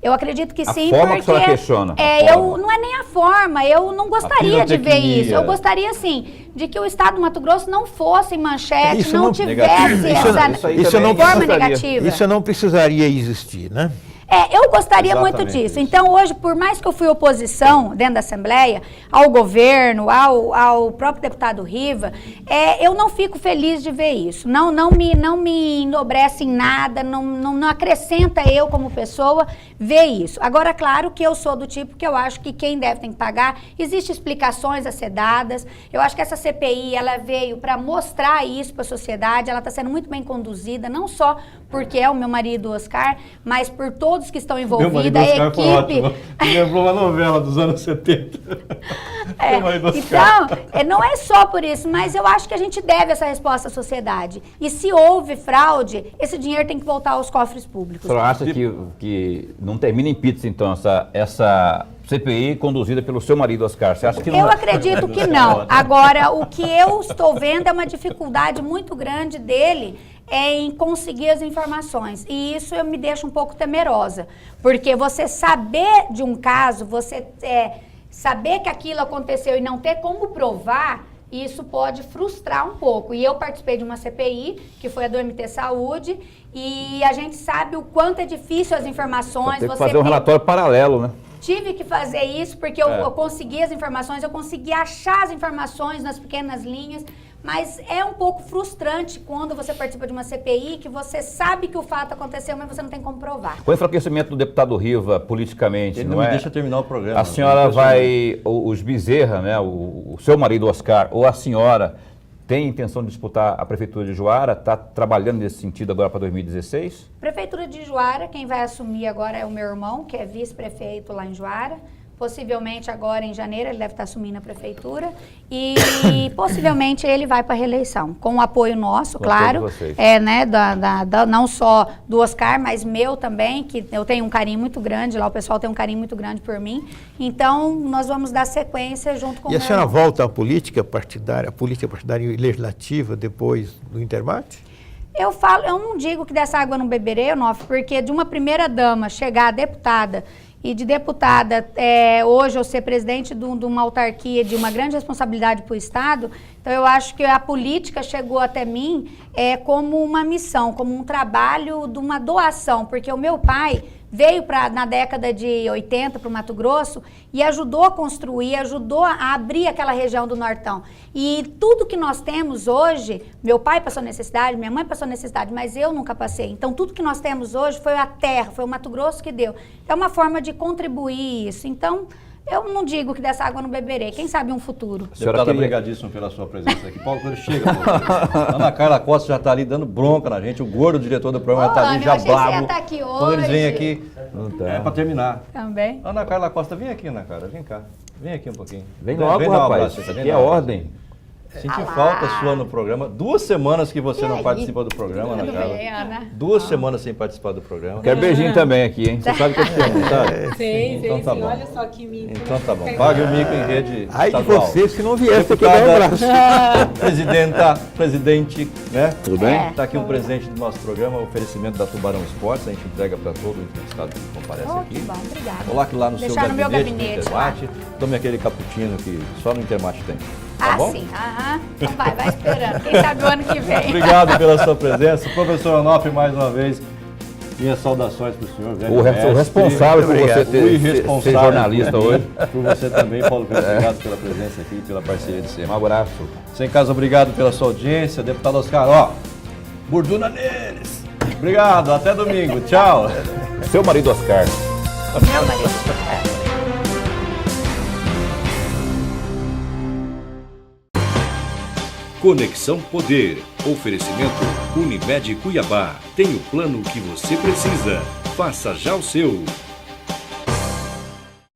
Eu acredito que sim, porque... A forma porque que a senhora questiona. Não é nem a forma, eu não gostaria de ver isso. Eu gostaria, sim, de que o Estado do Mato Grosso não fosse em manchete, não tivesse essa forma negativa. Isso não precisaria existir, né? Eu gostaria muito disso. Então, hoje, por mais que eu fui oposição dentro da Assembleia, ao governo, ao próprio deputado Riva, eu não fico feliz de ver isso. Não me enobrece em nada, não acrescenta eu como pessoa ver isso. Agora, claro que eu sou do tipo que eu acho que quem deve tem que pagar. Existem explicações a ser dadas. Eu acho que essa CPI, ela veio para mostrar isso para a sociedade. Ela está sendo muito bem conduzida, não só porque é o meu marido Oscar, mas por todos que estão envolvidos, a equipe. Me lembrou uma novela dos anos 70. Então, não é só por isso, mas eu acho que a gente deve essa resposta à sociedade. E se houve fraude, esse dinheiro tem que voltar aos cofres públicos. O senhor acha que não termina em pizza, então, essa CPI conduzida pelo seu marido, Oscar? Você acha que não? Eu acredito que não. Agora, o que eu estou vendo é uma dificuldade muito grande dele em conseguir as informações. E isso me deixa um pouco temerosa. Porque você saber de um caso, você saber que aquilo aconteceu e não ter como provar, isso pode frustrar um pouco. E eu participei de uma CPI, que foi a do MT Saúde, e a gente sabe o quanto é difícil as informações. Tem que fazer um relatório paralelo, né? Tive que fazer isso porque eu consegui as informações, eu consegui achar as informações nas pequenas linhas, mas é um pouco frustrante quando você participa de uma CPI que você sabe que o fato aconteceu, mas você não tem como provar. Com o enfraquecimento do deputado Riva politicamente, ele não me deixa terminar o programa. A senhora vai, os Bezerra, né, o seu marido Oscar, ou a senhora tem intenção de disputar a Prefeitura de Juara? Está trabalhando nesse sentido agora para 2016? Prefeitura de Juara, quem vai assumir agora é o meu irmão, que é vice-prefeito lá em Juara. Possivelmente agora em janeiro ele deve estar assumindo a prefeitura e possivelmente ele vai para a reeleição, com o apoio nosso, claro, né, não só do Oscar, mas meu também, que eu tenho um carinho muito grande lá, o pessoal tem um carinho muito grande por mim, então nós vamos dar sequência junto com o meu irmão. E a senhora volta à política partidária e legislativa depois do Intermate? Eu não digo que dessa água eu não beberei, Onofre, porque de uma primeira dama chegar a deputada e de deputada, hoje eu ser presidente de uma autarquia de uma grande responsabilidade para o Estado, então eu acho que a política chegou até mim como uma missão, como um trabalho de uma doação, porque o meu pai veio na década de 80 para o Mato Grosso e ajudou a construir, ajudou a abrir aquela região do Nortão. E tudo que nós temos hoje, meu pai passou necessidade, minha mãe passou necessidade, mas eu nunca passei. Então tudo que nós temos hoje foi a terra, foi o Mato Grosso que deu. É uma forma de contribuir isso. Então Eu não digo que dessa água eu não beberei, quem sabe um futuro. Deputada, obrigadíssimo pela sua presença aqui. Paulo Coelho, chega. Ana Carla Costa já está ali dando bronca na gente, o gordo diretor do programa está ali já bravo. Tá aqui hoje. Quando eles vêm aqui, é para terminar. Também. Ana Carla Costa, vem aqui, Ana Carla, vem cá. Vem aqui um pouquinho. Vem logo, dar um rapaz. abraço, Isso vem aqui é dar um abraço. ordem. Senti falta sua no programa. 2 semanas que você não participa do programa, Ana Tudo Carla. bem, Ana? 2 semanas sem participar do programa. Quero beijinho também aqui, hein? Você sabe que eu te amo, sabe? Sei, Então tá sim. bom. Olha só que mico. Então tá bom. Pague o mico em rede Ai de estadual. você se não viesse aqui Deputada, dar um abraço. presidente, né? Tudo bem? Está aqui um presente do nosso programa, o oferecimento da Tubarão Esportes. A gente entrega para todo o estado que comparece Oh, aqui. que bom, obrigada. Coloque lá no seu Deixar no meu gabinete, gabinete, no Intermate. Tome aquele cappuccino que só no Intermate tem. Tá Ah, bom? sim. Aham. Então vai esperando. Quem sabe o ano que vem. Obrigado pela sua presença. Professor Onofre, mais uma vez, minhas saudações para o senhor. velho O mestre. responsável por você O ser irresponsável jornalista por mim, hoje. Por você também, Paulo Coelho. Obrigado pela presença aqui e pela parceria de sempre. Um abraço. Sem casa, obrigado pela sua audiência. Deputado Oscar, ó, borduna neles. Obrigado, até domingo. Tchau. Seu marido Oscar. Meu marido. Conexão Poder. Oferecimento Unimed Cuiabá. Tem o plano que você precisa. Faça já o seu.